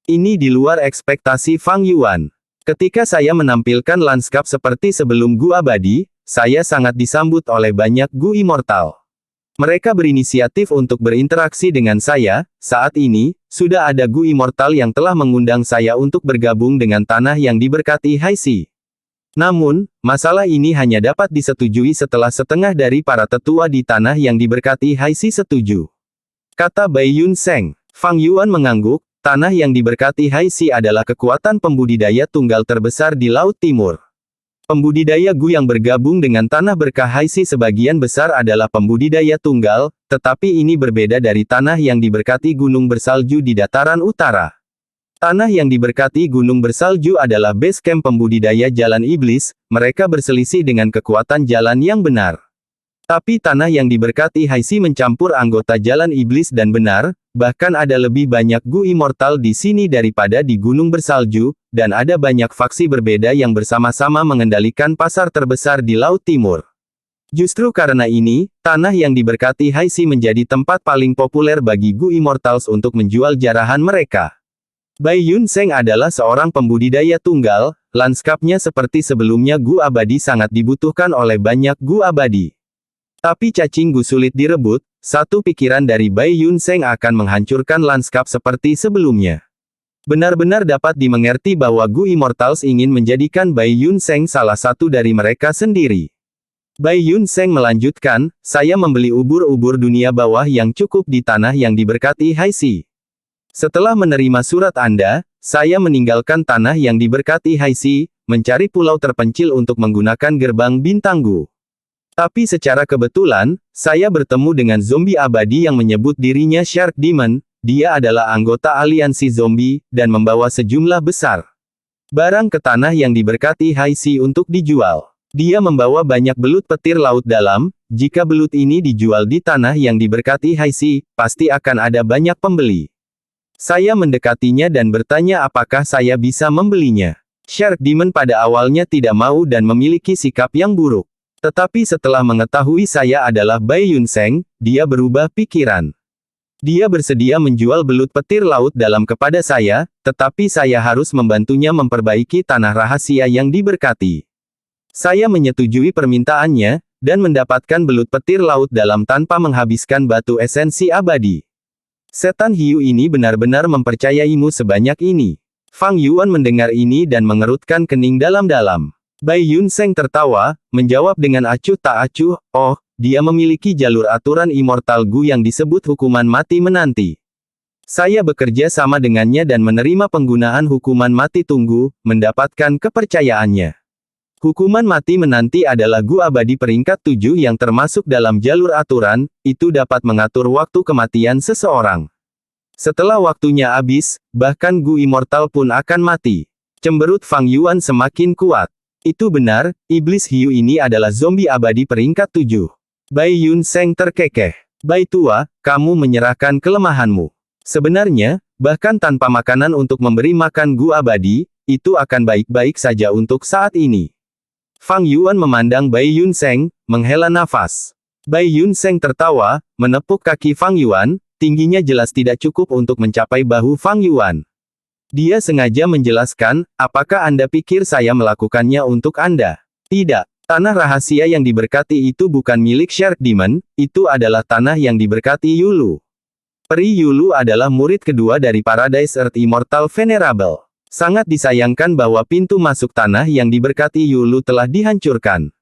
Ini di luar ekspektasi Fang Yuan. Ketika saya menampilkan lanskap seperti sebelum Gu Abadi, saya sangat disambut oleh banyak Gu Immortal. Mereka berinisiatif untuk berinteraksi dengan saya. Saat ini, sudah ada Gu Immortal yang telah mengundang saya untuk bergabung dengan tanah yang diberkati Haisi. Namun, masalah ini hanya dapat disetujui setelah setengah dari para tetua di tanah yang diberkati Haisi setuju. Kata Bai Yun Seng. Fang Yuan mengangguk. Tanah yang diberkati Haisi adalah kekuatan pembudidaya tunggal terbesar di Laut Timur. Pembudidaya Gu yang bergabung dengan tanah berkah Haisi sebagian besar adalah pembudidaya tunggal, tetapi ini berbeda dari tanah yang diberkati gunung bersalju di dataran utara. Tanah yang diberkati gunung bersalju adalah base camp pembudidaya jalan iblis, mereka berselisih dengan kekuatan jalan yang benar. Tapi tanah yang diberkati Haisi mencampur anggota jalan iblis dan benar, bahkan ada lebih banyak Gu Immortal di sini daripada di gunung bersalju, dan ada banyak faksi berbeda yang bersama-sama mengendalikan pasar terbesar di Laut Timur. Justru karena ini, tanah yang diberkati Haisi menjadi tempat paling populer bagi Gu Immortals untuk menjual jarahan mereka. Bai Yun Seng adalah seorang pembudidaya tunggal, lanskapnya seperti sebelumnya Gu Abadi sangat dibutuhkan oleh banyak Gu Abadi. Tapi cacing Gu sulit direbut, satu pikiran dari Bai Yun Seng akan menghancurkan lanskap seperti sebelumnya. Benar-benar dapat dimengerti bahwa Gu Immortals ingin menjadikan Bai Yun Seng salah satu dari mereka sendiri. Bai Yun Seng melanjutkan, saya membeli ubur-ubur dunia bawah yang cukup di tanah yang diberkati Haisi. Setelah menerima surat Anda, saya meninggalkan tanah yang diberkati Haisi, mencari pulau terpencil untuk menggunakan gerbang bintang Gu. Tapi secara kebetulan, saya bertemu dengan zombie abadi yang menyebut dirinya Shark Demon. Dia adalah anggota aliansi zombie, dan membawa sejumlah besar barang ke tanah yang diberkati Haisi untuk dijual. Dia membawa banyak belut petir laut dalam. Jika belut ini dijual di tanah yang diberkati Haisi, pasti akan ada banyak pembeli. Saya mendekatinya dan bertanya apakah saya bisa membelinya. Shark Demon pada awalnya tidak mau dan memiliki sikap yang buruk. Tetapi setelah mengetahui saya adalah Bai Yun Seng, dia berubah pikiran. Dia bersedia menjual belut petir laut dalam kepada saya, tetapi saya harus membantunya memperbaiki tanah rahasia yang diberkati. Saya menyetujui permintaannya, dan mendapatkan belut petir laut dalam tanpa menghabiskan batu esensi abadi. Setan hiu ini benar-benar mempercayaimu sebanyak ini. Fang Yuan mendengar ini dan mengerutkan kening dalam-dalam. Bai Yun Seng tertawa, menjawab dengan acuh tak acuh, oh, dia memiliki jalur aturan immortal Gu yang disebut hukuman mati menanti. Saya bekerja sama dengannya dan menerima penggunaan hukuman mati tunggu, mendapatkan kepercayaannya. Hukuman mati menanti adalah Gu abadi peringkat 7 yang termasuk dalam jalur aturan, itu dapat mengatur waktu kematian seseorang. Setelah waktunya habis, bahkan Gu Immortal pun akan mati. Cemberut Fang Yuan semakin kuat. Itu benar, iblis hiu ini adalah zombie abadi peringkat 7. Bai Yun Seng terkekeh. Bai tua, kamu menyerahkan kelemahanmu. Sebenarnya, bahkan tanpa makanan untuk memberi makan Gu abadi, itu akan baik-baik saja untuk saat ini. Fang Yuan memandang Bai Yun Seng, menghela nafas. Bai Yun Seng tertawa, menepuk kaki Fang Yuan, tingginya jelas tidak cukup untuk mencapai bahu Fang Yuan. Dia sengaja menjelaskan, apakah Anda pikir saya melakukannya untuk Anda? Tidak. Tanah rahasia yang diberkati itu bukan milik Shark Demon, itu adalah tanah yang diberkati Yulu. Peri Yulu adalah murid kedua dari Paradise Earth Immortal Venerable. Sangat disayangkan bahwa pintu masuk tanah yang diberkati Yulu telah dihancurkan.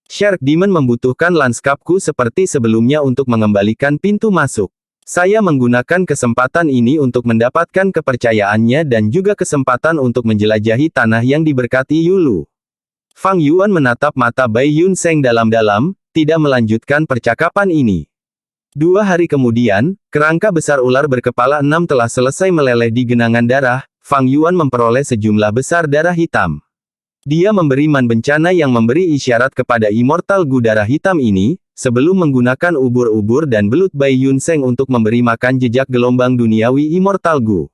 Shark Demon membutuhkan lanskapku seperti sebelumnya untuk mengembalikan pintu masuk. Saya menggunakan kesempatan ini untuk mendapatkan kepercayaannya dan juga kesempatan untuk menjelajahi tanah yang diberkati Yulu. Fang Yuan menatap mata Bai Yun Seng dalam-dalam, tidak melanjutkan percakapan ini. 2 hari kemudian, kerangka besar ular berkepala 6 telah selesai meleleh di genangan darah. Fang Yuan memperoleh sejumlah besar darah hitam. Dia memberi man bencana yang memberi isyarat kepada Immortal Gu darah hitam ini, sebelum menggunakan ubur-ubur dan belut Bai Yun Seng untuk memberi makan jejak gelombang duniawi Immortal Gu.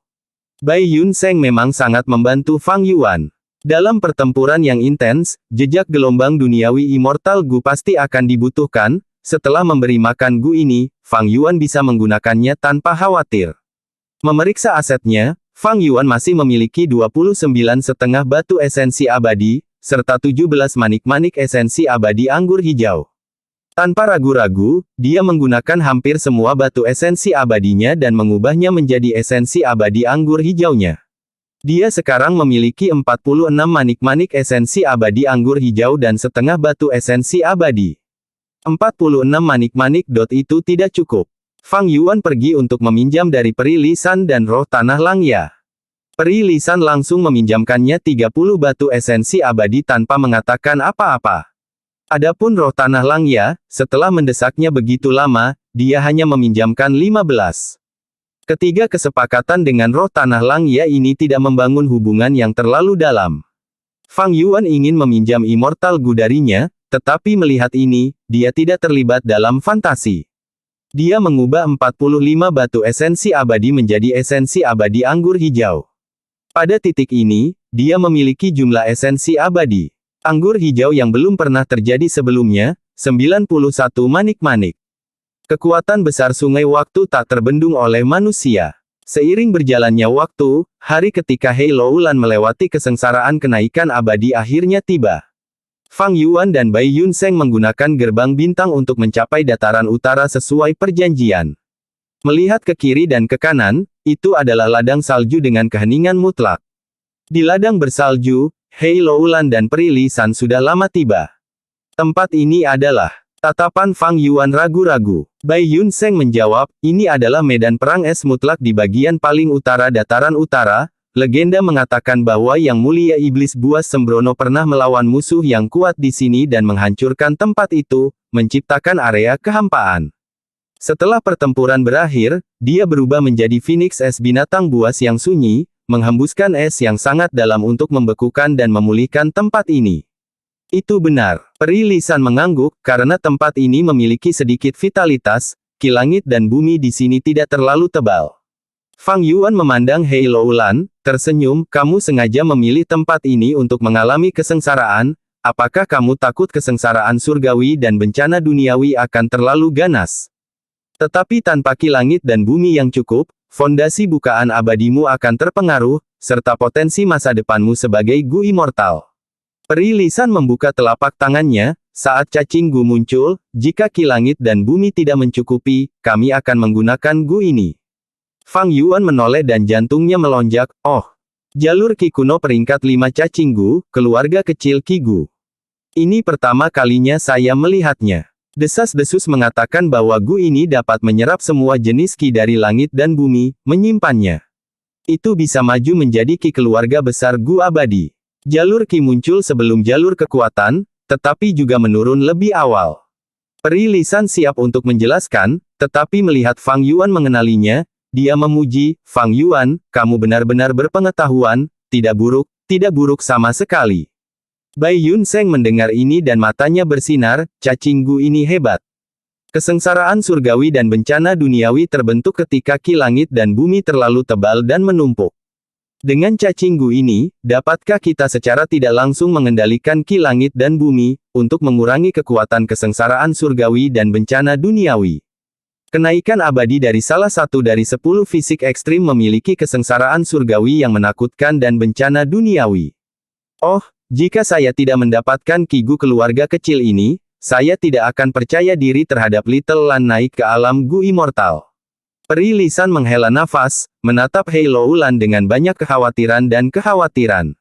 Bai Yun Seng memang sangat membantu Fang Yuan. Dalam pertempuran yang intens, jejak gelombang duniawi Immortal Gu pasti akan dibutuhkan. Setelah memberi makan Gu ini, Fang Yuan bisa menggunakannya tanpa khawatir. Memeriksa asetnya, Fang Yuan masih memiliki 29,5 batu esensi abadi, serta 17 manik-manik esensi abadi anggur hijau. Tanpa ragu-ragu, dia menggunakan hampir semua batu esensi abadinya dan mengubahnya menjadi esensi abadi anggur hijaunya. Dia sekarang memiliki 46 manik-manik esensi abadi anggur hijau dan setengah batu esensi abadi. 46 manik-manik itu tidak cukup. Fang Yuan pergi untuk meminjam dari Peri Lisan dan roh tanah Langya. Peri Lisan langsung meminjamkannya 30 batu esensi abadi tanpa mengatakan apa-apa. Adapun roh tanah Langya, setelah mendesaknya begitu lama, dia hanya meminjamkan 15. Ketiga kesepakatan dengan roh tanah Langya ini tidak membangun hubungan yang terlalu dalam. Fang Yuan ingin meminjam Immortal Gu darinya, tetapi melihat ini, dia tidak terlibat dalam fantasi. Dia mengubah 45 batu esensi abadi menjadi esensi abadi anggur hijau. Pada titik ini, dia memiliki jumlah esensi abadi anggur hijau yang belum pernah terjadi sebelumnya, 91 manik-manik. Kekuatan besar sungai waktu tak terbendung oleh manusia. Seiring berjalannya waktu, hari ketika Hei Loulan melewati kesengsaraan kenaikan abadi akhirnya tiba. Fang Yuan dan Bai Yunseng menggunakan gerbang bintang untuk mencapai dataran utara sesuai perjanjian. Melihat ke kiri dan ke kanan, itu adalah ladang salju dengan keheningan mutlak. Di ladang bersalju, Hei Loulan dan Peri Lisan sudah lama tiba. Tempat ini adalah... Tatapan Fang Yuan ragu-ragu. Bai Yunseng menjawab, ini adalah medan perang es mutlak di bagian paling utara dataran utara. Legenda mengatakan bahwa Yang Mulia Iblis Buas Sembrono pernah melawan musuh yang kuat di sini dan menghancurkan tempat itu, menciptakan area kehampaan. Setelah pertempuran berakhir, dia berubah menjadi Phoenix es binatang buas yang sunyi, menghembuskan es yang sangat dalam untuk membekukan dan memulihkan tempat ini. Itu benar. Peri Lisan mengangguk, karena tempat ini memiliki sedikit vitalitas, ki langit dan bumi di sini tidak terlalu tebal. Fang Yuan memandang Hei Loulan, tersenyum, kamu sengaja memilih tempat ini untuk mengalami kesengsaraan, apakah kamu takut kesengsaraan surgawi dan bencana duniawi akan terlalu ganas? Tetapi tanpa ki langit dan bumi yang cukup, fondasi bukaan abadimu akan terpengaruh, serta potensi masa depanmu sebagai Gu Immortal. Peri Lisan membuka telapak tangannya, saat cacing Gu muncul, jika ki langit dan bumi tidak mencukupi, kami akan menggunakan Gu ini. Fang Yuan menoleh dan jantungnya melonjak, oh. Jalur Ki kuno peringkat 5 cacing Gu, keluarga kecil Ki Gu. Ini pertama kalinya saya melihatnya. Desas-desus mengatakan bahwa Gu ini dapat menyerap semua jenis Ki dari langit dan bumi, menyimpannya. Itu bisa maju menjadi Ki keluarga besar Gu abadi. Jalur Ki muncul sebelum jalur kekuatan, tetapi juga menurun lebih awal. Peri Lisan siap untuk menjelaskan, tetapi melihat Fang Yuan mengenalinya, dia memuji, Fang Yuan, kamu benar-benar berpengetahuan, tidak buruk sama sekali. Bai Yunseng mendengar ini dan matanya bersinar, cacing Gu ini hebat. Kesengsaraan surgawi dan bencana duniawi terbentuk ketika ki langit dan bumi terlalu tebal dan menumpuk. Dengan cacing Gu ini, dapatkah kita secara tidak langsung mengendalikan ki langit dan bumi, untuk mengurangi kekuatan kesengsaraan surgawi dan bencana duniawi? Kenaikan abadi dari salah satu dari 10 fisik ekstrim memiliki kesengsaraan surgawi yang menakutkan dan bencana duniawi. Oh, jika saya tidak mendapatkan Ki Gu keluarga kecil ini, saya tidak akan percaya diri terhadap Little Lan naik ke alam Gu Immortal. Peri Lisan menghela nafas, menatap Hei Loulan dengan banyak kekhawatiran dan kekhawatiran.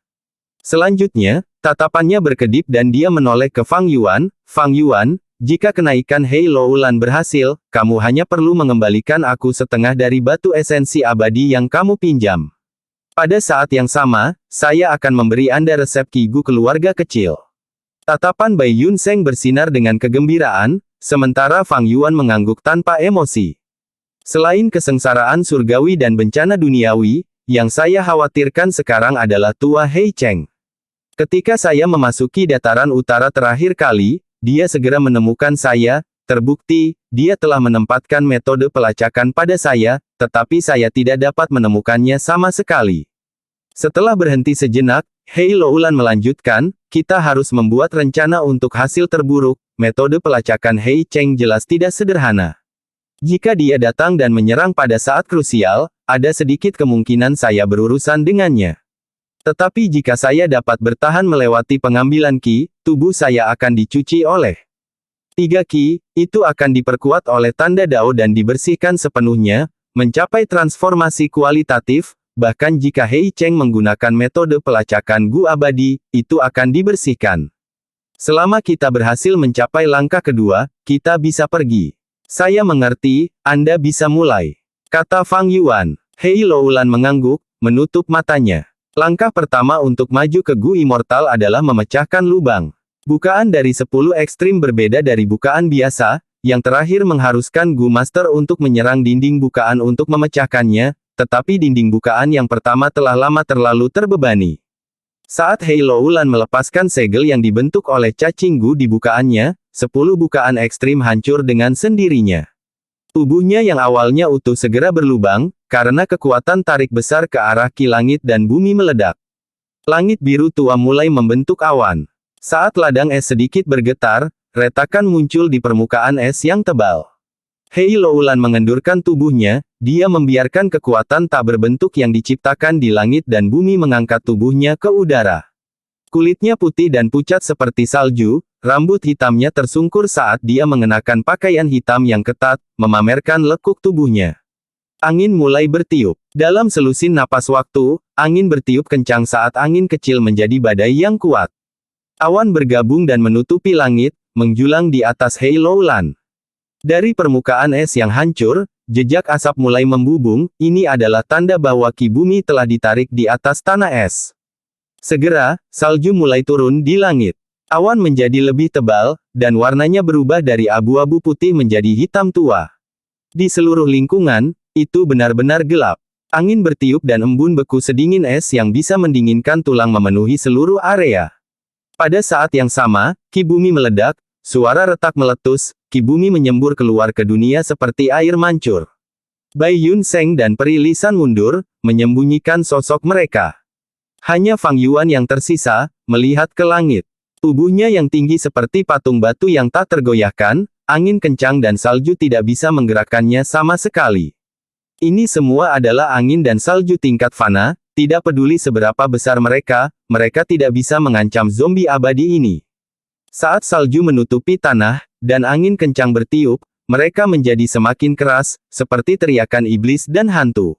Selanjutnya, tatapannya berkedip dan dia menoleh ke Fang Yuan, Fang Yuan, jika kenaikan Hei Loulan berhasil, kamu hanya perlu mengembalikan aku setengah dari batu esensi abadi yang kamu pinjam. Pada saat yang sama, saya akan memberi Anda resep Ki Gu keluarga kecil. Tatapan Bai Yunseng bersinar dengan kegembiraan, sementara Fang Yuan mengangguk tanpa emosi. Selain kesengsaraan surgawi dan bencana duniawi, yang saya khawatirkan sekarang adalah Tua Hei Cheng. Ketika saya memasuki dataran utara terakhir kali, dia segera menemukan saya, terbukti, dia telah menempatkan metode pelacakan pada saya, tetapi saya tidak dapat menemukannya sama sekali. Setelah berhenti sejenak, Hei Loulan melanjutkan, kita harus membuat rencana untuk hasil terburuk, metode pelacakan Hei Cheng jelas tidak sederhana. Jika dia datang dan menyerang pada saat krusial, ada sedikit kemungkinan saya berurusan dengannya. Tetapi jika saya dapat bertahan melewati pengambilan Qi, tubuh saya akan dicuci oleh 3 Qi, itu akan diperkuat oleh tanda Dao dan dibersihkan sepenuhnya, mencapai transformasi kualitatif, bahkan jika Hei Cheng menggunakan metode pelacakan Gu abadi, itu akan dibersihkan. Selama kita berhasil mencapai langkah kedua, kita bisa pergi. Saya mengerti, Anda bisa mulai, kata Fang Yuan. Hei Loulan mengangguk, menutup matanya. Langkah pertama untuk maju ke Gu Immortal adalah memecahkan lubang. Bukaan dari 10 ekstrim berbeda dari bukaan biasa, yang terakhir mengharuskan Gu Master untuk menyerang dinding bukaan untuk memecahkannya, tetapi dinding bukaan yang pertama telah lama terlalu terbebani. Saat Hei Loulan melepaskan segel yang dibentuk oleh cacing Gu di bukaannya, 10 bukaan ekstrim hancur dengan sendirinya. Tubuhnya yang awalnya utuh segera berlubang, karena kekuatan tarik besar ke arah Qi langit dan bumi meledak. Langit biru tua mulai membentuk awan. Saat ladang es sedikit bergetar, retakan muncul di permukaan es yang tebal. Hei Loulan mengendurkan tubuhnya, dia membiarkan kekuatan tak berbentuk yang diciptakan di langit dan bumi mengangkat tubuhnya ke udara. Kulitnya putih dan pucat seperti salju, rambut hitamnya tersungkur saat dia mengenakan pakaian hitam yang ketat, memamerkan lekuk tubuhnya. Angin mulai bertiup. Dalam selusin napas waktu, angin bertiup kencang saat angin kecil menjadi badai yang kuat. Awan bergabung dan menutupi langit, menjulang di atas Hei Loulan. Dari permukaan es yang hancur, jejak asap mulai membubung, ini adalah tanda bahwa Qi bumi telah ditarik di atas tanah es. Segera, salju mulai turun di langit. Awan menjadi lebih tebal, dan warnanya berubah dari abu-abu putih menjadi hitam tua. Di seluruh lingkungan, itu benar-benar gelap. Angin bertiup dan embun beku sedingin es yang bisa mendinginkan tulang memenuhi seluruh area. Pada saat yang sama, Qi bumi meledak, suara retak meletus, Qi bumi menyembur keluar ke dunia seperti air mancur. Bai Yun Seng dan Peri Lisan mundur, menyembunyikan sosok mereka. Hanya Fang Yuan yang tersisa, melihat ke langit. Tubuhnya yang tinggi seperti patung batu yang tak tergoyahkan, angin kencang dan salju tidak bisa menggerakkannya sama sekali. Ini semua adalah angin dan salju tingkat fana, tidak peduli seberapa besar mereka tidak bisa mengancam zombie abadi ini. Saat salju menutupi tanah, dan angin kencang bertiup, mereka menjadi semakin keras, seperti teriakan iblis dan hantu.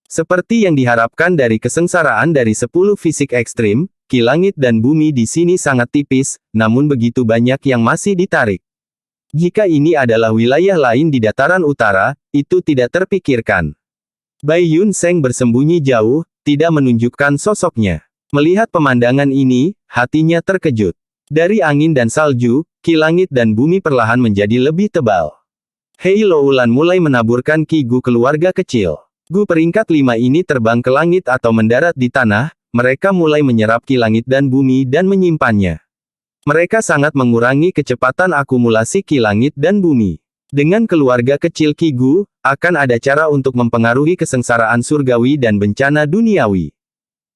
Seperti yang diharapkan dari kesengsaraan dari 10 fisik ekstrim, Qi langit dan bumi di sini sangat tipis, namun begitu banyak yang masih ditarik. Jika ini adalah wilayah lain di dataran utara, itu tidak terpikirkan. Bai Yun Seng bersembunyi jauh, tidak menunjukkan sosoknya. Melihat pemandangan ini, hatinya terkejut. Dari angin dan salju, Qi langit dan bumi perlahan menjadi lebih tebal. Hei Loulan mulai menaburkan Qi Gu keluarga kecil. Gu peringkat 5 ini terbang ke langit atau mendarat di tanah, mereka mulai menyerap Qi langit dan bumi dan menyimpannya. Mereka sangat mengurangi kecepatan akumulasi Qi langit dan bumi. Dengan keluarga kecil Qi Gu, akan ada cara untuk mempengaruhi kesengsaraan surgawi dan bencana duniawi.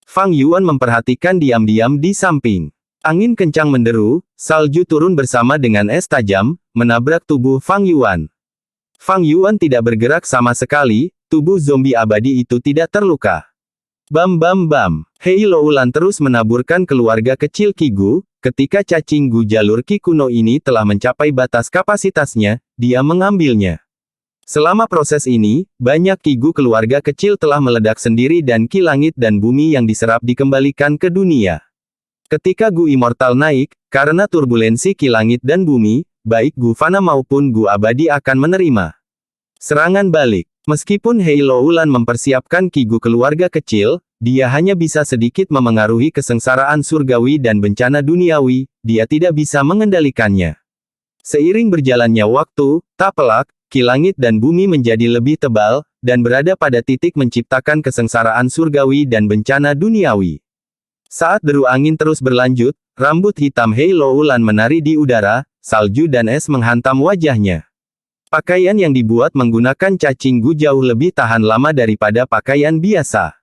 Fang Yuan memperhatikan diam-diam di samping. Angin kencang menderu, salju turun bersama dengan es tajam, menabrak tubuh Fang Yuan. Fang Yuan tidak bergerak sama sekali, tubuh zombie abadi itu tidak terluka. Bam bam bam. Hei Loulan terus menaburkan keluarga kecil Qi Gu, ketika cacing Gu jalur Qi kuno ini telah mencapai batas kapasitasnya, dia mengambilnya. Selama proses ini, banyak Qi Gu keluarga kecil telah meledak sendiri dan Qi langit dan bumi yang diserap dikembalikan ke dunia. Ketika Gu Immortal naik, karena turbulensi Qi langit dan bumi, baik Gu fana maupun Gu abadi akan menerima serangan balik. Meskipun Hei Loulan mempersiapkan Qi Gu keluarga kecil, dia hanya bisa sedikit memengaruhi kesengsaraan surgawi dan bencana duniawi, dia tidak bisa mengendalikannya. Seiring berjalannya waktu, tak pelak, Qi langit dan bumi menjadi lebih tebal, dan berada pada titik menciptakan kesengsaraan surgawi dan bencana duniawi. Saat deru angin terus berlanjut, rambut hitam Hei Loulan menari di udara, salju dan es menghantam wajahnya. Pakaian yang dibuat menggunakan cacing Gu jauh lebih tahan lama daripada pakaian biasa.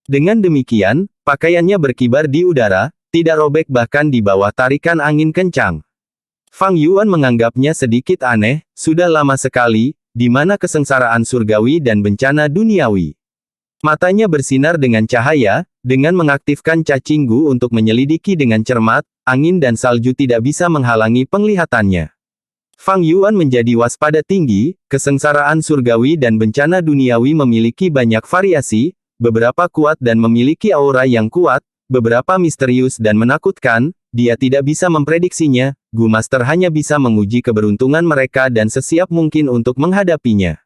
Dengan demikian, pakaiannya berkibar di udara, tidak robek bahkan di bawah tarikan angin kencang. Fang Yuan menganggapnya sedikit aneh, sudah lama sekali, di mana kesengsaraan surgawi dan bencana duniawi. Matanya bersinar dengan cahaya, dengan mengaktifkan cacing gu untuk menyelidiki dengan cermat, angin dan salju tidak bisa menghalangi penglihatannya. Fang Yuan menjadi waspada tinggi, kesengsaraan surgawi dan bencana duniawi memiliki banyak variasi, beberapa kuat dan memiliki aura yang kuat, beberapa misterius dan menakutkan, dia tidak bisa memprediksinya, Gu Master hanya bisa menguji keberuntungan mereka dan sesiap mungkin untuk menghadapinya.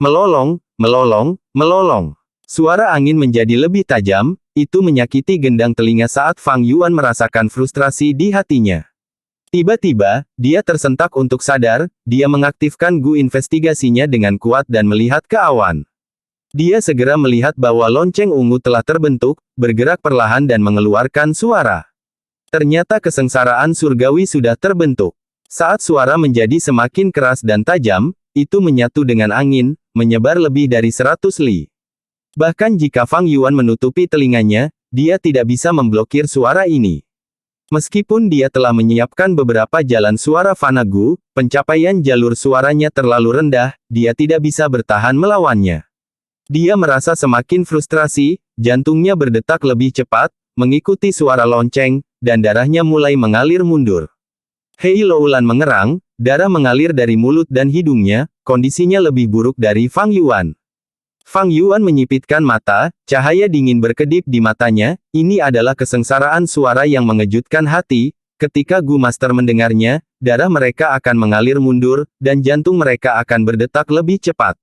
Melolong, melolong, melolong. Suara angin menjadi lebih tajam, itu menyakiti gendang telinga saat Fang Yuan merasakan frustrasi di hatinya. Tiba-tiba, dia tersentak untuk sadar, dia mengaktifkan gu investigasinya dengan kuat dan melihat ke awan. Dia segera melihat bahwa lonceng ungu telah terbentuk, bergerak perlahan dan mengeluarkan suara. Ternyata kesengsaraan surgawi sudah terbentuk. Saat suara menjadi semakin keras dan tajam, itu menyatu dengan angin, menyebar lebih dari 100 li. Bahkan jika Fang Yuan menutupi telinganya, dia tidak bisa memblokir suara ini. Meskipun dia telah menyiapkan beberapa jalan suara Fanagu, pencapaian jalur suaranya terlalu rendah, dia tidak bisa bertahan melawannya. Dia merasa semakin frustrasi, jantungnya berdetak lebih cepat, mengikuti suara lonceng, dan darahnya mulai mengalir mundur. Hei Loulan mengerang, darah mengalir dari mulut dan hidungnya, kondisinya lebih buruk dari Fang Yuan. Fang Yuan menyipitkan mata, cahaya dingin berkedip di matanya, ini adalah kesengsaraan suara yang mengejutkan hati, ketika Gu Master mendengarnya, darah mereka akan mengalir mundur, dan jantung mereka akan berdetak lebih cepat.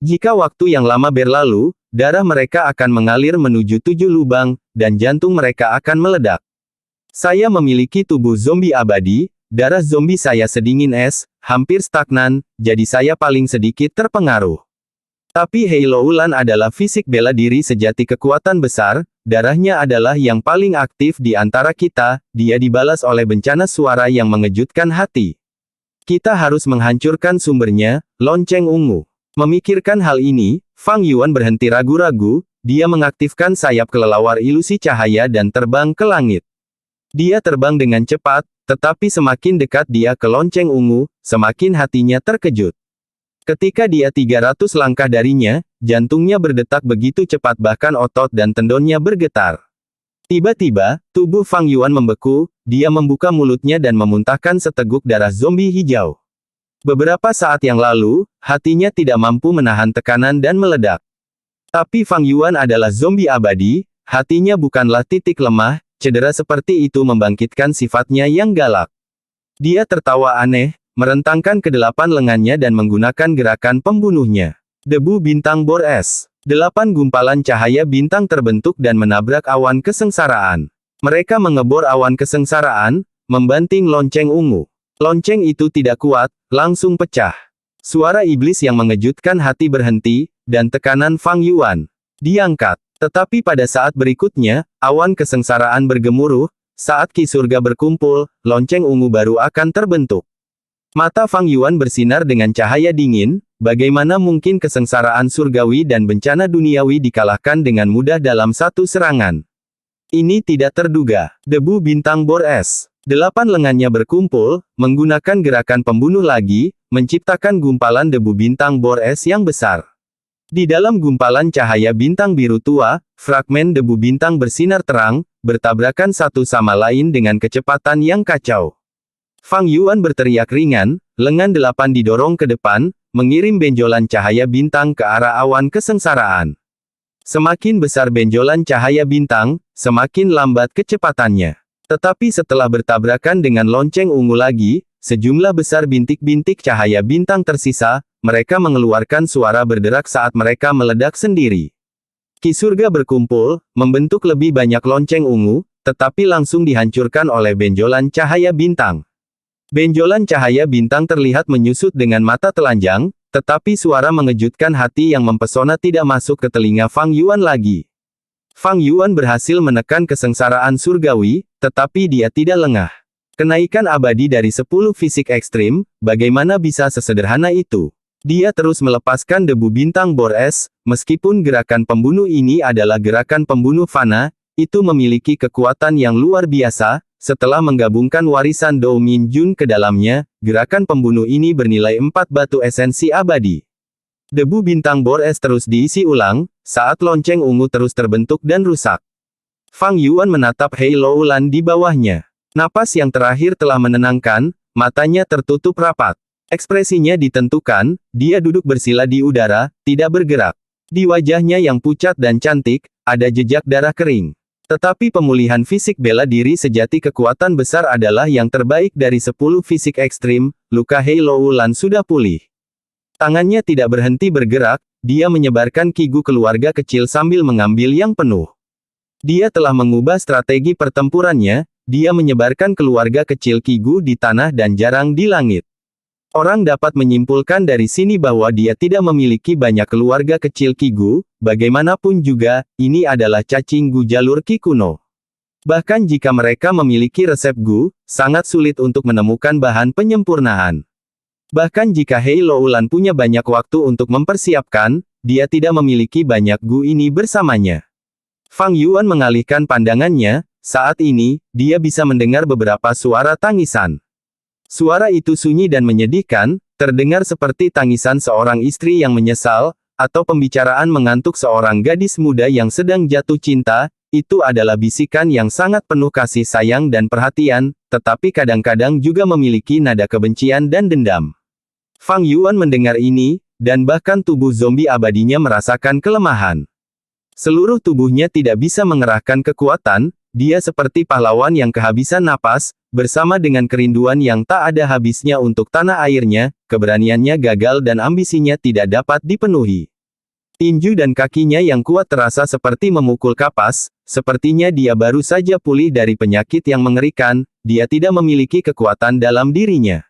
Jika waktu yang lama berlalu, darah mereka akan mengalir menuju 7 lubang, dan jantung mereka akan meledak. Saya memiliki tubuh zombie abadi, darah zombie saya sedingin es, hampir stagnan, jadi saya paling sedikit terpengaruh. Tapi Hei Loulan adalah fisik bela diri sejati kekuatan besar, darahnya adalah yang paling aktif di antara kita, dia dibalas oleh bencana suara yang mengejutkan hati. Kita harus menghancurkan sumbernya, lonceng ungu. Memikirkan hal ini, Fang Yuan berhenti ragu-ragu, dia mengaktifkan sayap kelelawar ilusi cahaya dan terbang ke langit. Dia terbang dengan cepat, tetapi semakin dekat dia ke lonceng ungu, semakin hatinya terkejut. Ketika dia 300 langkah darinya, jantungnya berdetak begitu cepat bahkan otot dan tendonnya bergetar. Tiba-tiba, tubuh Fang Yuan membeku, dia membuka mulutnya dan memuntahkan seteguk darah zombie hijau. Beberapa saat yang lalu, hatinya tidak mampu menahan tekanan dan meledak. Tapi Fang Yuan adalah zombie abadi, hatinya bukanlah titik lemah, cedera seperti itu membangkitkan sifatnya yang galak. Dia tertawa aneh, merentangkan kedelapan lengannya dan menggunakan gerakan pembunuhnya. Debu bintang bor es. 8 gumpalan cahaya bintang terbentuk dan menabrak awan kesengsaraan. Mereka mengebor awan kesengsaraan, membanting lonceng ungu. Lonceng itu tidak kuat, langsung pecah. Suara iblis yang mengejutkan hati berhenti, dan tekanan Fang Yuan diangkat. Tetapi pada saat berikutnya, awan kesengsaraan bergemuruh, saat Ki Surga berkumpul, lonceng ungu baru akan terbentuk. Mata Fang Yuan bersinar dengan cahaya dingin, bagaimana mungkin kesengsaraan surgawi dan bencana duniawi dikalahkan dengan mudah dalam satu serangan. Ini tidak terduga. Debu bintang bor es. 8 lengannya berkumpul, menggunakan gerakan pembunuh lagi, menciptakan gumpalan debu bintang bor es yang besar. Di dalam gumpalan cahaya bintang biru tua, fragmen debu bintang bersinar terang, bertabrakan satu sama lain dengan kecepatan yang kacau. Fang Yuan berteriak ringan, lengan 8 didorong ke depan, mengirim benjolan cahaya bintang ke arah awan kesengsaraan. Semakin besar benjolan cahaya bintang, semakin lambat kecepatannya. Tetapi setelah bertabrakan dengan lonceng ungu lagi, sejumlah besar bintik-bintik cahaya bintang tersisa, mereka mengeluarkan suara berderak saat mereka meledak sendiri. Ki Surga berkumpul, membentuk lebih banyak lonceng ungu, tetapi langsung dihancurkan oleh benjolan cahaya bintang. Benjolan cahaya bintang terlihat menyusut dengan mata telanjang, tetapi suara mengejutkan hati yang mempesona tidak masuk ke telinga Fang Yuan lagi. Fang Yuan berhasil menekan kesengsaraan surgawi, tetapi dia tidak lengah. Kenaikan abadi dari 10 fisik ekstrim, bagaimana bisa sesederhana itu? Dia terus melepaskan debu bintang bor es, meskipun gerakan pembunuh ini adalah gerakan pembunuh fana, itu memiliki kekuatan yang luar biasa. Setelah menggabungkan warisan Dou Min Jun ke dalamnya, gerakan pembunuh ini bernilai 4 batu esensi abadi. Debu bintang bor es terus diisi ulang, saat lonceng ungu terus terbentuk dan rusak. Fang Yuan menatap Hei Loulan di bawahnya. Napas yang terakhir telah menenangkan, matanya tertutup rapat. Ekspresinya ditentukan, dia duduk bersila di udara, tidak bergerak. Di wajahnya yang pucat dan cantik, ada jejak darah kering. Tetapi pemulihan fisik bela diri sejati kekuatan besar adalah yang terbaik dari 10 fisik ekstrim, luka Hei Loulan sudah pulih. Tangannya tidak berhenti bergerak, dia menyebarkan kigu keluarga kecil sambil mengambil yang penuh. Dia telah mengubah strategi pertempurannya, dia menyebarkan keluarga kecil kigu di tanah dan jarang di langit. Orang dapat menyimpulkan dari sini bahwa dia tidak memiliki banyak keluarga kecil kigu, bagaimanapun juga, ini adalah cacing gu jalur ki kuno. Bahkan jika mereka memiliki resep gu, sangat sulit untuk menemukan bahan penyempurnaan. Bahkan jika Hei Loulan punya banyak waktu untuk mempersiapkan, dia tidak memiliki banyak gu ini bersamanya. Fang Yuan mengalihkan pandangannya, saat ini, dia bisa mendengar beberapa suara tangisan. Suara itu sunyi dan menyedihkan, terdengar seperti tangisan seorang istri yang menyesal, atau pembicaraan mengantuk seorang gadis muda yang sedang jatuh cinta. Itu adalah bisikan yang sangat penuh kasih sayang dan perhatian, tetapi kadang-kadang juga memiliki nada kebencian dan dendam. Fang Yuan mendengar ini, dan bahkan tubuh zombie abadinya merasakan kelemahan. Seluruh tubuhnya tidak bisa mengerahkan kekuatan, dia seperti pahlawan yang kehabisan napas, bersama dengan kerinduan yang tak ada habisnya untuk tanah airnya, keberaniannya gagal dan ambisinya tidak dapat dipenuhi. Tinju dan kakinya yang kuat terasa seperti memukul kapas, sepertinya dia baru saja pulih dari penyakit yang mengerikan, dia tidak memiliki kekuatan dalam dirinya.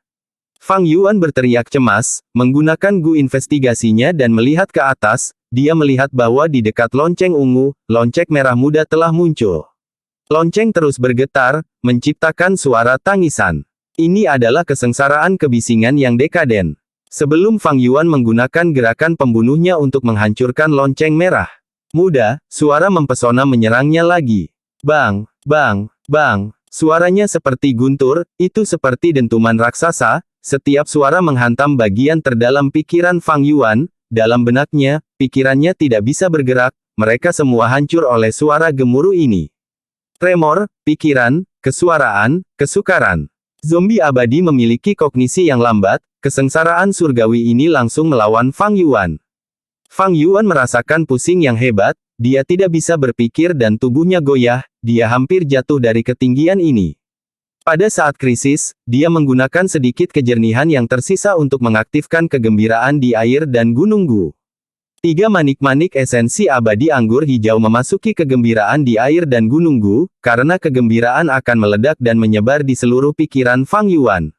Fang Yuan berteriak cemas, menggunakan gu investigasinya dan melihat ke atas, dia melihat bahwa di dekat lonceng ungu, lonceng merah muda telah muncul. Lonceng terus bergetar, menciptakan suara tangisan. Ini adalah kesengsaraan kebisingan yang dekaden. Sebelum Fang Yuan menggunakan gerakan pembunuhnya untuk menghancurkan lonceng merah muda, suara mempesona menyerangnya lagi. Bang, bang, bang, suaranya seperti guntur, itu seperti dentuman raksasa. Setiap suara menghantam bagian terdalam pikiran Fang Yuan, dalam benaknya, pikirannya tidak bisa bergerak, mereka semua hancur oleh suara gemuruh ini. Tremor, pikiran, kesuaraan, kesukaran. Zombie abadi memiliki kognisi yang lambat, kesengsaraan surgawi ini langsung melawan Fang Yuan. Fang Yuan merasakan pusing yang hebat, dia tidak bisa berpikir dan tubuhnya goyah, dia hampir jatuh dari ketinggian ini. Pada saat krisis, dia menggunakan sedikit kejernihan yang tersisa untuk mengaktifkan kegembiraan di air dan gunung gu. 3 manik-manik esensi abadi anggur hijau memasuki kegembiraan di air dan gunung gu, karena kegembiraan akan meledak dan menyebar di seluruh pikiran Fang Yuan.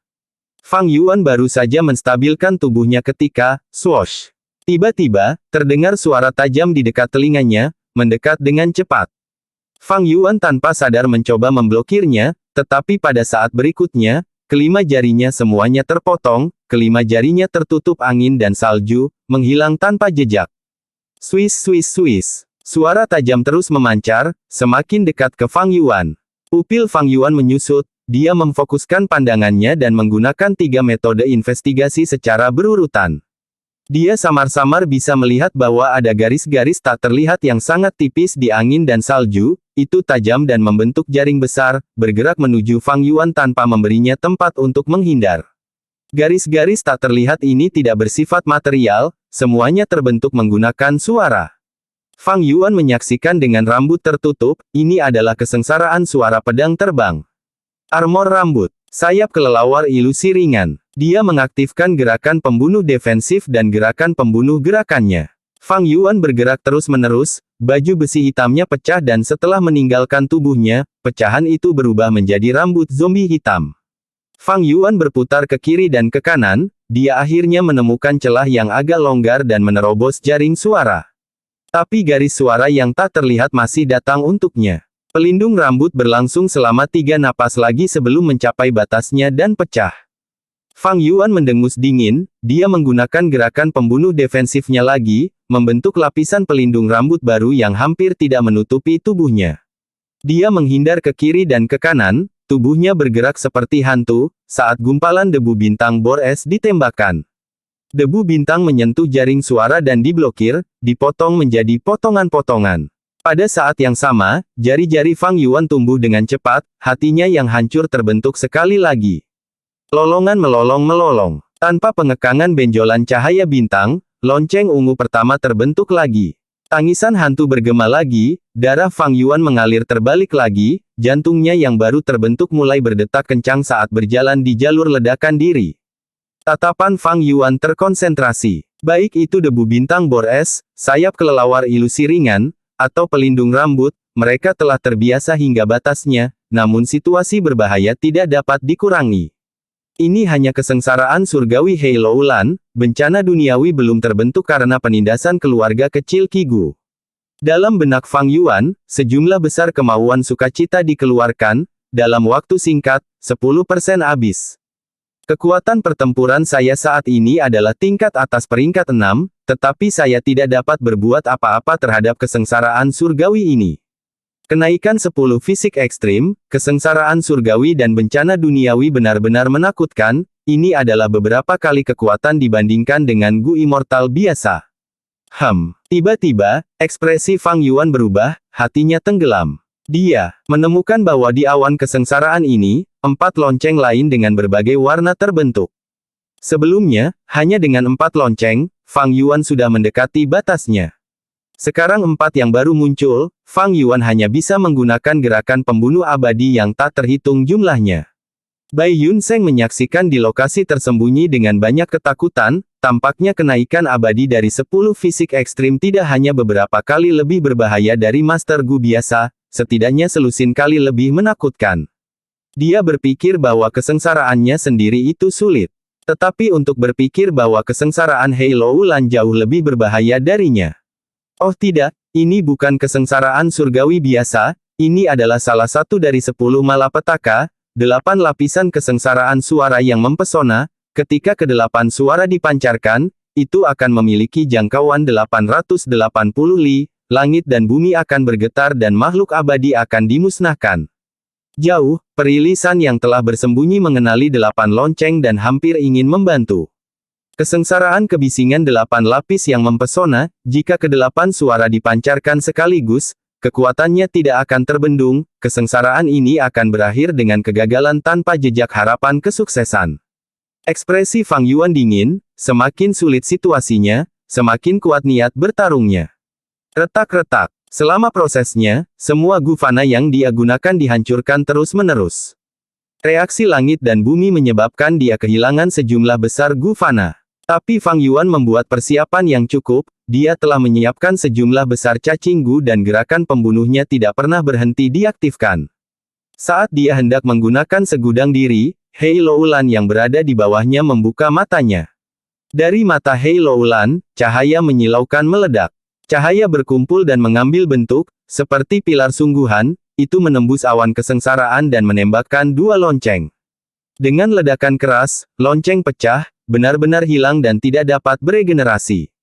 Fang Yuan baru saja menstabilkan tubuhnya ketika, swoosh. Tiba-tiba, terdengar suara tajam di dekat telinganya, mendekat dengan cepat. Fang Yuan tanpa sadar mencoba memblokirnya, tetapi pada saat berikutnya, kelima jarinya semuanya terpotong, kelima jarinya tertutup angin dan salju, menghilang tanpa jejak. Swish swish swish. Suara tajam terus memancar, semakin dekat ke Fang Yuan. Pupil Fang Yuan menyusut, dia memfokuskan pandangannya dan menggunakan 3 metode investigasi secara berurutan. Dia samar-samar bisa melihat bahwa ada garis-garis tak terlihat yang sangat tipis di angin dan salju, itu tajam dan membentuk jaring besar, bergerak menuju Fang Yuan tanpa memberinya tempat untuk menghindar. Garis-garis tak terlihat ini tidak bersifat material, semuanya terbentuk menggunakan suara. Fang Yuan menyaksikan dengan rambut tertutup, ini adalah kesengsaraan suara pedang terbang. Armor rambut, sayap kelelawar ilusi ringan. Dia mengaktifkan gerakan pembunuh defensif dan gerakan pembunuh gerakannya. Fang Yuan bergerak terus-menerus, baju besi hitamnya pecah dan setelah meninggalkan tubuhnya, pecahan itu berubah menjadi rambut zombie hitam. Fang Yuan berputar ke kiri dan ke kanan, dia akhirnya menemukan celah yang agak longgar dan menerobos jaring suara. Tapi garis suara yang tak terlihat masih datang untuknya. Pelindung rambut berlangsung selama 3 napas lagi sebelum mencapai batasnya dan pecah. Fang Yuan mendengus dingin, dia menggunakan gerakan pembunuh defensifnya lagi, membentuk lapisan pelindung rambut baru yang hampir tidak menutupi tubuhnya. Dia menghindar ke kiri dan ke kanan, tubuhnya bergerak seperti hantu, saat gumpalan debu bintang bor es ditembakkan. Debu bintang menyentuh jaring suara dan diblokir, dipotong menjadi potongan-potongan. Pada saat yang sama, jari-jari Fang Yuan tumbuh dengan cepat, hatinya yang hancur terbentuk sekali lagi. Lolongan melolong-melolong. Tanpa pengekangan benjolan cahaya bintang, lonceng ungu pertama terbentuk lagi. Tangisan hantu bergema lagi, darah Fang Yuan mengalir terbalik lagi, jantungnya yang baru terbentuk mulai berdetak kencang saat berjalan di jalur ledakan diri. Tatapan Fang Yuan terkonsentrasi. Baik itu debu bintang bor es, sayap kelelawar ilusi ringan, atau pelindung rambut, mereka telah terbiasa hingga batasnya, namun situasi berbahaya tidak dapat dikurangi. Ini hanya kesengsaraan surgawi Hei Loulan, bencana duniawi belum terbentuk karena penindasan keluarga kecil Qigu. Dalam benak Fang Yuan, sejumlah besar kemauan sukacita dikeluarkan, dalam waktu singkat, 10% habis. Kekuatan pertempuran saya saat ini adalah tingkat atas peringkat 6, tetapi saya tidak dapat berbuat apa-apa terhadap kesengsaraan surgawi ini. Kenaikan 10 fisik ekstrim, kesengsaraan surgawi dan bencana duniawi benar-benar menakutkan, ini adalah beberapa kali kekuatan dibandingkan dengan Gu Immortal biasa. Tiba-tiba, ekspresi Fang Yuan berubah, hatinya tenggelam. Dia menemukan bahwa di awan kesengsaraan ini, 4 lonceng lain dengan berbagai warna terbentuk. Sebelumnya, hanya dengan 4 lonceng, Fang Yuan sudah mendekati batasnya. Sekarang 4 yang baru muncul, Fang Yuan hanya bisa menggunakan gerakan pembunuh abadi yang tak terhitung jumlahnya. Bai Yun Seng menyaksikan di lokasi tersembunyi dengan banyak ketakutan, tampaknya kenaikan abadi dari 10 fisik ekstrim tidak hanya beberapa kali lebih berbahaya dari Master Gu biasa, setidaknya selusin kali lebih menakutkan. Dia berpikir bahwa kesengsaraannya sendiri itu sulit. Tetapi untuk berpikir bahwa kesengsaraan Hei Loulan jauh lebih berbahaya darinya. Oh tidak, ini bukan kesengsaraan surgawi biasa, ini adalah salah satu dari 10 malapetaka, 8 lapisan kesengsaraan suara yang mempesona, ketika ke-8 suara dipancarkan, itu akan memiliki jangkauan 880 li, langit dan bumi akan bergetar dan makhluk abadi akan dimusnahkan. Jauh, perilisan yang telah bersembunyi mengenali 8 lonceng dan hampir ingin membantu. Kesengsaraan kebisingan 8 lapis yang mempesona, jika ke-8 suara dipancarkan sekaligus, kekuatannya tidak akan terbendung, kesengsaraan ini akan berakhir dengan kegagalan tanpa jejak harapan kesuksesan. Ekspresi Fang Yuan dingin, semakin sulit situasinya, semakin kuat niat bertarungnya. Retak-retak. Selama prosesnya, semua Gu Fana yang dia gunakan dihancurkan terus-menerus. Reaksi langit dan bumi menyebabkan dia kehilangan sejumlah besar Gu Fana. Tapi Fang Yuan membuat persiapan yang cukup, dia telah menyiapkan sejumlah besar cacing Gu dan gerakan pembunuhnya tidak pernah berhenti diaktifkan. Saat dia hendak menggunakan segudang diri, Hei Loulan yang berada di bawahnya membuka matanya. Dari mata Hei Loulan, cahaya menyilaukan meledak. Cahaya berkumpul dan mengambil bentuk, seperti pilar sungguhan, itu menembus awan kesengsaraan dan menembakkan 2 lonceng. Dengan ledakan keras, lonceng pecah, benar-benar hilang dan tidak dapat beregenerasi.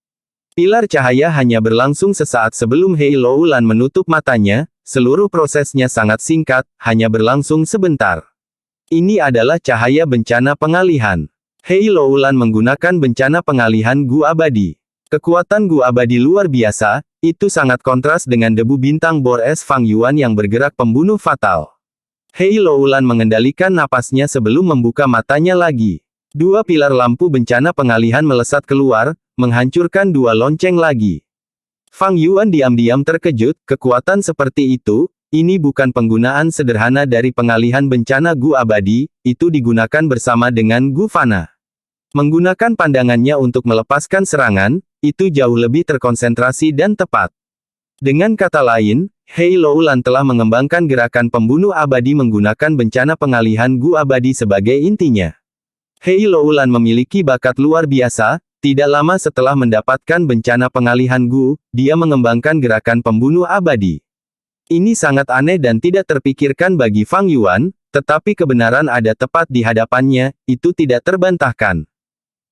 Pilar cahaya hanya berlangsung sesaat sebelum Hei Loulan menutup matanya, seluruh prosesnya sangat singkat, hanya berlangsung sebentar. Ini adalah cahaya bencana pengalihan. Hei Loulan menggunakan bencana pengalihan Gu abadi. Kekuatan Gu abadi luar biasa, itu sangat kontras dengan debu bintang bor es Fang Yuan yang bergerak pembunuh fatal. Hei Loulan mengendalikan napasnya sebelum membuka matanya lagi. 2 pilar lampu bencana pengalihan melesat keluar, menghancurkan 2 lonceng lagi. Fang Yuan diam-diam terkejut, kekuatan seperti itu, ini bukan penggunaan sederhana dari pengalihan bencana Gu abadi, itu digunakan bersama dengan Gu Fana. Menggunakan pandangannya untuk melepaskan serangan, itu jauh lebih terkonsentrasi dan tepat. Dengan kata lain, Hei Loulan telah mengembangkan gerakan pembunuh abadi menggunakan bencana pengalihan Gu abadi sebagai intinya. Hei Loulan memiliki bakat luar biasa, tidak lama setelah mendapatkan bencana pengalihan Gu, dia mengembangkan gerakan pembunuh abadi. Ini sangat aneh dan tidak terpikirkan bagi Fang Yuan, tetapi kebenaran ada tepat di hadapannya, itu tidak terbantahkan.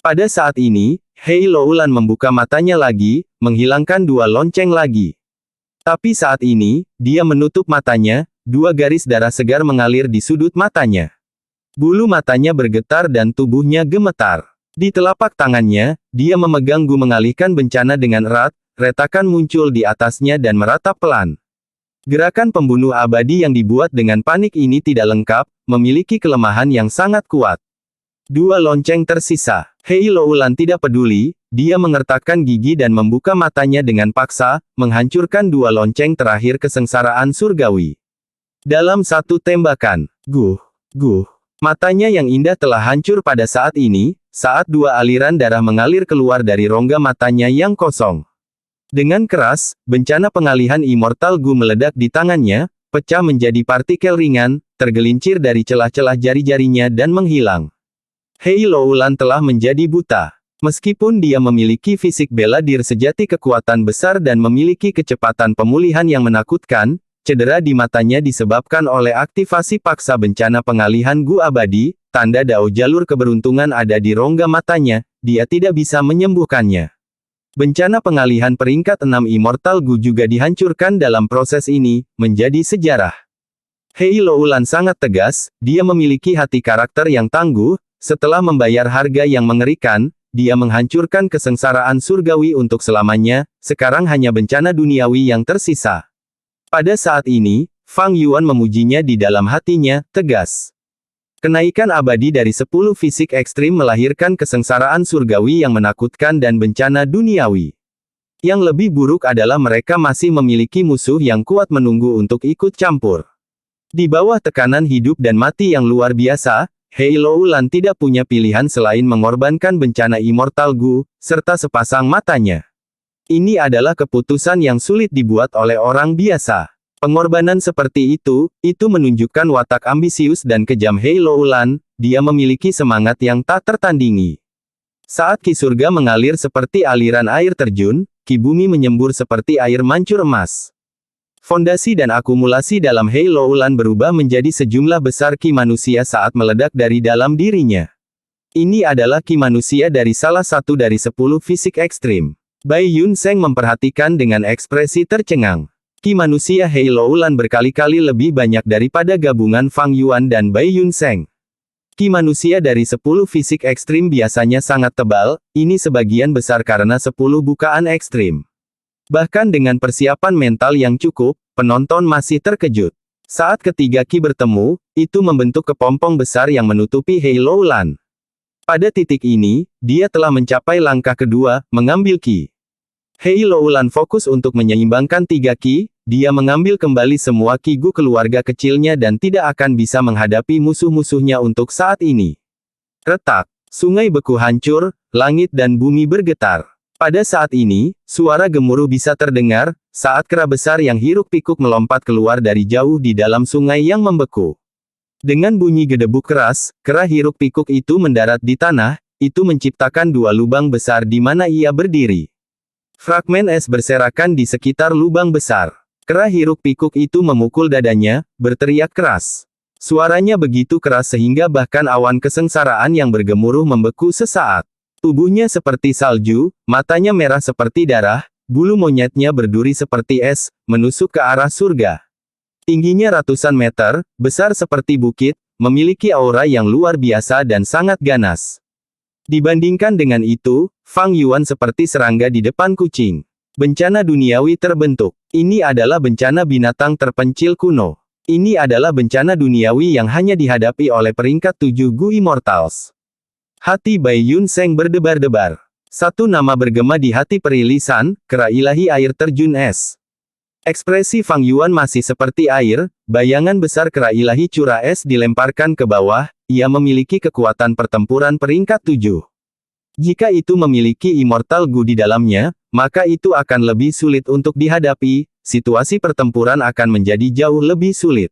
Pada saat ini, Hei Loulan membuka matanya lagi, menghilangkan 2 lonceng lagi. Tapi saat ini, dia menutup matanya, 2 garis darah segar mengalir di sudut matanya. Bulu matanya bergetar dan tubuhnya gemetar. Di telapak tangannya, dia memegang Gu mengalihkan bencana dengan erat, retakan muncul di atasnya dan meratap pelan. Gerakan pembunuh abadi yang dibuat dengan panik ini tidak lengkap, memiliki kelemahan yang sangat kuat. Dua lonceng tersisa. Hei Loulan tidak peduli, dia mengertakkan gigi dan membuka matanya dengan paksa, menghancurkan dua lonceng terakhir kesengsaraan surgawi. Dalam satu tembakan, guh. Matanya yang indah telah hancur pada saat ini, saat dua aliran darah mengalir keluar dari rongga matanya yang kosong. Dengan keras, bencana pengalihan immortal Gu meledak di tangannya, pecah menjadi partikel ringan, tergelincir dari celah-celah jari-jarinya dan menghilang. Hei Loulan telah menjadi buta. Meskipun dia memiliki fisik bela diri sejati kekuatan besar dan memiliki kecepatan pemulihan yang menakutkan, cedera di matanya disebabkan oleh aktivasi paksa bencana pengalihan Gu abadi, tanda dao jalur keberuntungan ada di rongga matanya, dia tidak bisa menyembuhkannya. Bencana pengalihan peringkat 6 Immortal Gu juga dihancurkan dalam proses ini, menjadi sejarah. Hei Loulan sangat tegas, dia memiliki hati karakter yang tangguh, setelah membayar harga yang mengerikan, dia menghancurkan kesengsaraan surgawi untuk selamanya, sekarang hanya bencana duniawi yang tersisa. Pada saat ini, Fang Yuan memujinya di dalam hatinya, tegas. Kenaikan abadi dari 10 fisik ekstrim melahirkan kesengsaraan surgawi yang menakutkan dan bencana duniawi. Yang lebih buruk adalah mereka masih memiliki musuh yang kuat menunggu untuk ikut campur. Di bawah tekanan hidup dan mati yang luar biasa, Hei Loulan tidak punya pilihan selain mengorbankan bencana Immortal Gu, serta sepasang matanya. Ini adalah keputusan yang sulit dibuat oleh orang biasa. Pengorbanan seperti itu menunjukkan watak ambisius dan kejam Hei Loulan, dia memiliki semangat yang tak tertandingi. Saat ki surga mengalir seperti aliran air terjun, ki bumi menyembur seperti air mancur emas. Fondasi dan akumulasi dalam Hei Loulan berubah menjadi sejumlah besar ki manusia saat meledak dari dalam dirinya. Ini adalah ki manusia dari salah satu dari 10 fisik ekstrim. Bai Yun Seng memperhatikan dengan ekspresi tercengang. Ki manusia Hei Loulan berkali-kali lebih banyak daripada gabungan Fang Yuan dan Bai Yun Seng. Ki manusia dari 10 fisik ekstrim biasanya sangat tebal, ini sebagian besar karena 10 bukaan ekstrim. Bahkan dengan persiapan mental yang cukup, penonton masih terkejut. Saat ketiga ki bertemu, itu membentuk kepompong besar yang menutupi Hei Loulan. Pada titik ini, dia telah mencapai langkah kedua, mengambil ki. Hei Loulan fokus untuk menyeimbangkan 3 ki, dia mengambil kembali semua ki Gu keluarga kecilnya dan tidak akan bisa menghadapi musuh-musuhnya untuk saat ini. Retak, sungai beku hancur, langit dan bumi bergetar. Pada saat ini, suara gemuruh bisa terdengar, saat kera besar yang hiruk-pikuk melompat keluar dari jauh di dalam sungai yang membeku. Dengan bunyi gedebuk keras, kera hiruk-pikuk itu mendarat di tanah, itu menciptakan 2 lubang besar di mana ia berdiri. Fragmen es berserakan di sekitar lubang besar. Kera hiruk-pikuk itu memukul dadanya, berteriak keras. Suaranya begitu keras sehingga bahkan awan kesengsaraan yang bergemuruh membeku sesaat. Tubuhnya seperti salju, matanya merah seperti darah, bulu monyetnya berduri seperti es, menusuk ke arah surga. Tingginya ratusan meter, besar seperti bukit, memiliki aura yang luar biasa dan sangat ganas. Dibandingkan dengan itu, Fang Yuan seperti serangga di depan kucing. Bencana duniawi terbentuk. Ini adalah bencana binatang terpencil kuno. Ini adalah bencana duniawi yang hanya dihadapi oleh peringkat 7 Gu Immortals. Hati Bai Yun Seng berdebar-debar. Satu nama bergema di hati perilisan, kera ilahi air terjun es. Ekspresi Fang Yuan masih seperti air, bayangan besar kera ilahi curah es dilemparkan ke bawah, ia memiliki kekuatan pertempuran peringkat 7. Jika itu memiliki Immortal Gu di dalamnya, maka itu akan lebih sulit untuk dihadapi, situasi pertempuran akan menjadi jauh lebih sulit.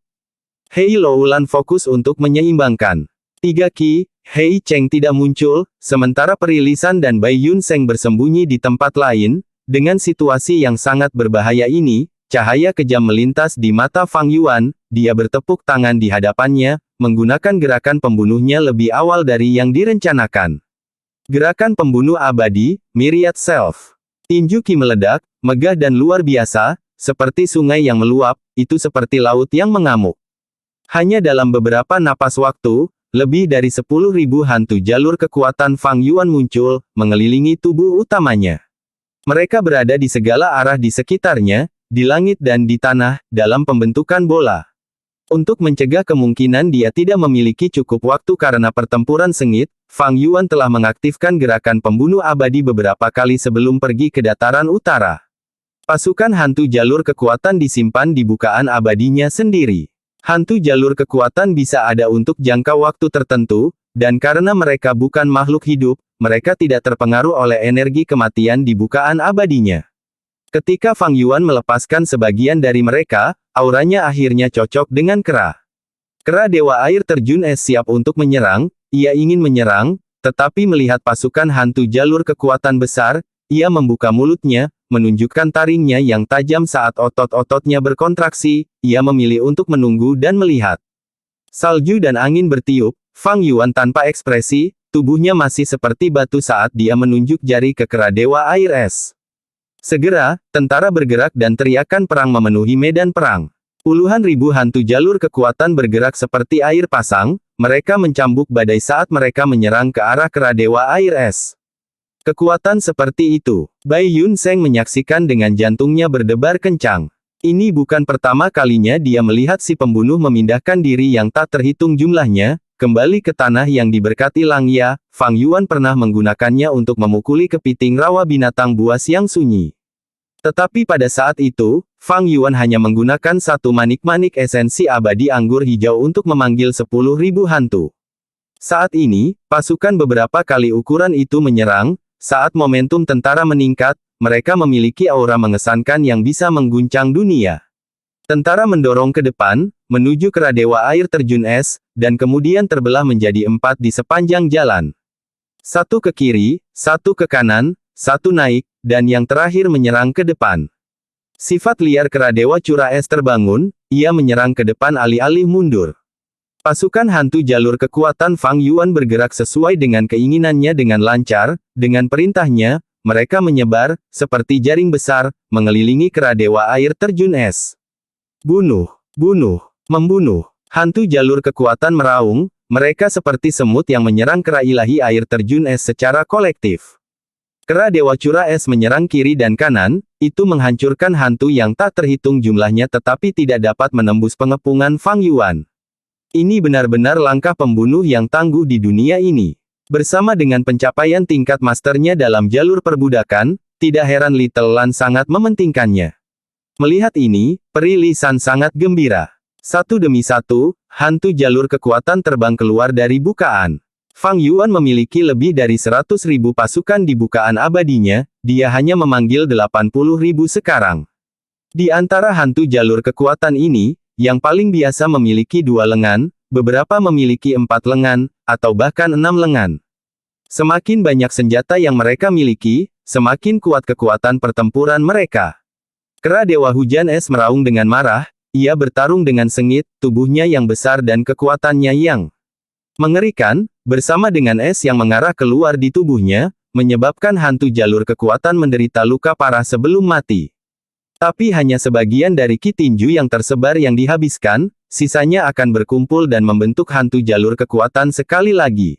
Hei Loulan fokus untuk menyeimbangkan 3 ki, Hei Cheng tidak muncul, sementara perilisan dan Bai Yun Seng bersembunyi di tempat lain. Dengan situasi yang sangat berbahaya ini, cahaya kejam melintas di mata Fang Yuan, dia bertepuk tangan di hadapannya, menggunakan gerakan pembunuhnya lebih awal dari yang direncanakan. Gerakan pembunuh abadi, Myriad Self. Tinju ki meledak, megah dan luar biasa, seperti sungai yang meluap, itu seperti laut yang mengamuk. Hanya dalam beberapa napas waktu, lebih dari 10.000 hantu jalur kekuatan Fang Yuan muncul, mengelilingi tubuh utamanya. Mereka berada di segala arah di sekitarnya, di langit dan di tanah, dalam pembentukan bola. Untuk mencegah kemungkinan dia tidak memiliki cukup waktu karena pertempuran sengit, Fang Yuan telah mengaktifkan gerakan pembunuh abadi beberapa kali sebelum pergi ke dataran utara. Pasukan hantu jalur kekuatan disimpan di bukaan abadinya sendiri. Hantu jalur kekuatan bisa ada untuk jangka waktu tertentu, dan karena mereka bukan makhluk hidup, mereka tidak terpengaruh oleh energi kematian di bukaan abadinya. Ketika Fang Yuan melepaskan sebagian dari mereka, auranya akhirnya cocok dengan kera. Kera Dewa Air Terjun Es siap untuk menyerang, ia ingin menyerang, tetapi melihat pasukan hantu jalur kekuatan besar, ia membuka mulutnya, menunjukkan taringnya yang tajam saat otot-ototnya berkontraksi, ia memilih untuk menunggu dan melihat. Salju dan angin bertiup, Fang Yuan tanpa ekspresi, tubuhnya masih seperti batu saat dia menunjuk jari ke kera Dewa Air Es. Segera, tentara bergerak dan teriakan perang memenuhi medan perang. Puluhan ribu hantu jalur kekuatan bergerak seperti air pasang, mereka mencambuk badai saat mereka menyerang ke arah kera Dewa Air Es. Kekuatan seperti itu, Bai Yun Seng menyaksikan dengan jantungnya berdebar kencang. Ini bukan pertama kalinya dia melihat si pembunuh memindahkan diri yang tak terhitung jumlahnya, kembali ke tanah yang diberkati Langya. Fang Yuan pernah menggunakannya untuk memukuli kepiting rawa binatang buas yang sunyi. Tetapi pada saat itu, Fang Yuan hanya menggunakan satu manik-manik esensi abadi anggur hijau untuk memanggil 10.000 hantu. Saat ini, pasukan beberapa kali ukuran itu menyerang. Saat momentum tentara meningkat, mereka memiliki aura mengesankan yang bisa mengguncang dunia. Tentara mendorong ke depan, menuju kera Dewa Air Terjun Es, dan kemudian terbelah menjadi 4 di sepanjang jalan. Satu ke kiri, satu ke kanan, satu naik, dan yang terakhir menyerang ke depan. Sifat liar kera Dewa Cura Es terbangun, ia menyerang ke depan alih-alih mundur. Pasukan hantu jalur kekuatan Fang Yuan bergerak sesuai dengan keinginannya dengan lancar, dengan perintahnya, mereka menyebar, seperti jaring besar, mengelilingi kera Dewa Air Terjun Es. Bunuh, bunuh, membunuh. Hantu jalur kekuatan meraung, mereka seperti semut yang menyerang kera ilahi air terjun es secara kolektif. Kera Dewa Cura Es menyerang kiri dan kanan, itu menghancurkan hantu yang tak terhitung jumlahnya tetapi tidak dapat menembus pengepungan Fang Yuan. Ini benar-benar langkah pembunuh yang tangguh di dunia ini. Bersama dengan pencapaian tingkat masternya dalam jalur perbudakan, tidak heran Little Lan sangat mementingkannya. Melihat ini, Peri Li San sangat gembira. Satu demi satu, hantu jalur kekuatan terbang keluar dari bukaan. Fang Yuan memiliki lebih dari 100.000 pasukan di bukaan abadinya, dia hanya memanggil 80.000 sekarang. Di antara hantu jalur kekuatan ini, yang paling biasa memiliki 2 lengan, beberapa memiliki 4 lengan, atau bahkan 6 lengan. Semakin banyak senjata yang mereka miliki, semakin kuat kekuatan pertempuran mereka. Kera Dewa Hujan Es meraung dengan marah, ia bertarung dengan sengit, tubuhnya yang besar dan kekuatannya yang mengerikan, bersama dengan es yang mengarah keluar di tubuhnya, menyebabkan hantu jalur kekuatan menderita luka parah sebelum mati. Tapi hanya sebagian dari ki tinju yang tersebar yang dihabiskan, sisanya akan berkumpul dan membentuk hantu jalur kekuatan sekali lagi.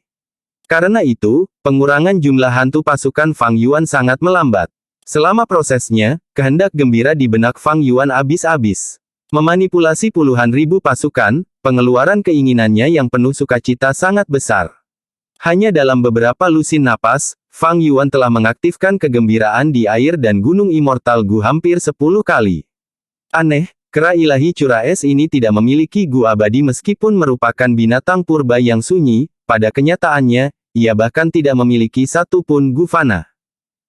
Karena itu, pengurangan jumlah hantu pasukan Fang Yuan sangat melambat. Selama prosesnya, kehendak gembira di benak Fang Yuan habis-habis. Memanipulasi puluhan ribu pasukan, pengeluaran keinginannya yang penuh sukacita sangat besar. Hanya dalam beberapa lusin napas, Fang Yuan telah mengaktifkan kegembiraan di air dan gunung immortal Gu hampir 10 kali. Aneh, kera ilahi Cura Es ini tidak memiliki Gu abadi meskipun merupakan binatang purba yang sunyi, pada kenyataannya, ia bahkan tidak memiliki satu pun Gu fana.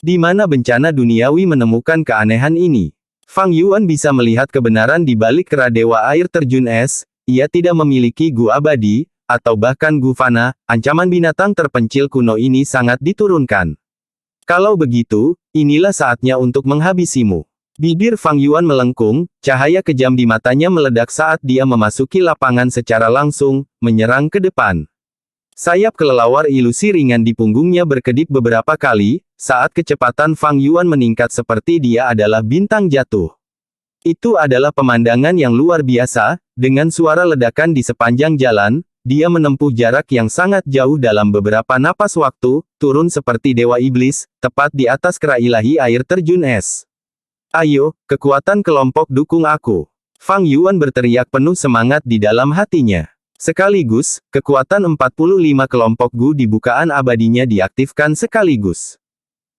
Di mana bencana duniawi menemukan keanehan ini? Fang Yuan bisa melihat kebenaran di balik kera Dewa Air Terjun Es, ia tidak memiliki Gu abadi, atau bahkan Gu fana, ancaman binatang terpencil kuno ini sangat diturunkan. Kalau begitu, inilah saatnya untuk menghabisimu. Bibir Fang Yuan melengkung, cahaya kejam di matanya meledak saat dia memasuki lapangan secara langsung, menyerang ke depan. Sayap kelelawar ilusi ringan di punggungnya berkedip beberapa kali, saat kecepatan Fang Yuan meningkat seperti dia adalah bintang jatuh. Itu adalah pemandangan yang luar biasa, dengan suara ledakan di sepanjang jalan, dia menempuh jarak yang sangat jauh dalam beberapa napas waktu, turun seperti dewa iblis, tepat di atas kera ilahi air terjun es. Ayo, kekuatan kelompok dukung aku. Fang Yuan berteriak penuh semangat di dalam hatinya. Sekaligus, kekuatan 45 kelompok Gu di bukaan abadinya diaktifkan sekaligus.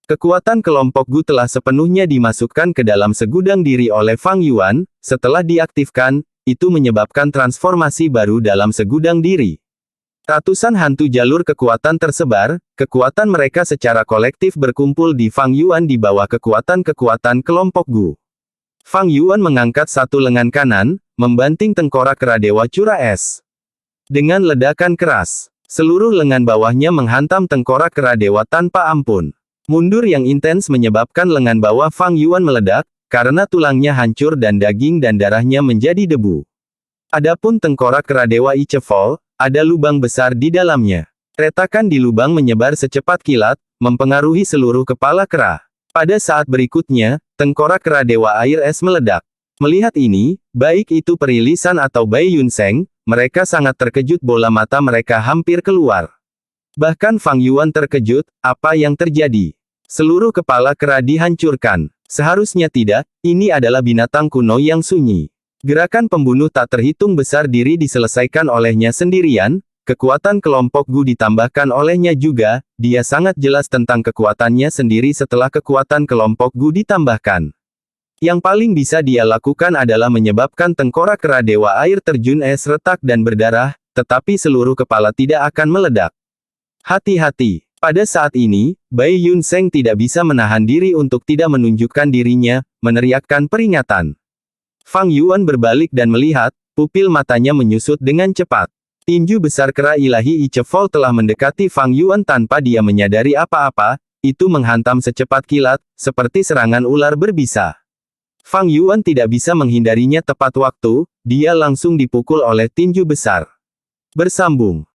Kekuatan kelompok Gu telah sepenuhnya dimasukkan ke dalam segudang diri oleh Fang Yuan. Setelah diaktifkan, itu menyebabkan transformasi baru dalam segudang diri. Ratusan hantu jalur kekuatan tersebar, kekuatan mereka secara kolektif berkumpul di Fang Yuan di bawah kekuatan-kekuatan kelompok Gu. Fang Yuan mengangkat satu lengan kanan, membanting tengkorak kera dewa cura es. Dengan ledakan keras, seluruh lengan bawahnya menghantam tengkorak kera dewa tanpa ampun. Mundur yang intens menyebabkan lengan bawah Fang Yuan meledak, karena tulangnya hancur dan daging dan darahnya menjadi debu. Adapun tengkorak kera dewa Ichefol, ada lubang besar di dalamnya. Retakan di lubang menyebar secepat kilat, mempengaruhi seluruh kepala kera. Pada saat berikutnya, tengkorak kera dewa air es meledak. Melihat ini, baik itu perilisan atau Bai Yunseng, mereka sangat terkejut, bola mata mereka hampir keluar. Bahkan Fang Yuan terkejut, apa yang terjadi? Seluruh kepala kera dihancurkan. Seharusnya tidak, ini adalah binatang kuno yang sunyi. Gerakan pembunuh tak terhitung besar diri diselesaikan olehnya sendirian, kekuatan kelompok Gu ditambahkan olehnya juga, dia sangat jelas tentang kekuatannya sendiri setelah kekuatan kelompok Gu ditambahkan. Yang paling bisa dia lakukan adalah menyebabkan tengkorak kera dewa air terjun es retak dan berdarah, tetapi seluruh kepala tidak akan meledak. Hati-hati. Pada saat ini, Bai Yunseng tidak bisa menahan diri untuk tidak menunjukkan dirinya, meneriakkan peringatan. Fang Yuan berbalik dan melihat, pupil matanya menyusut dengan cepat. Tinju besar kera ilahi Ichefol telah mendekati Fang Yuan tanpa dia menyadari apa-apa, itu menghantam secepat kilat, seperti serangan ular berbisa. Fang Yuan tidak bisa menghindarinya tepat waktu, dia langsung dipukul oleh tinju besar. Bersambung.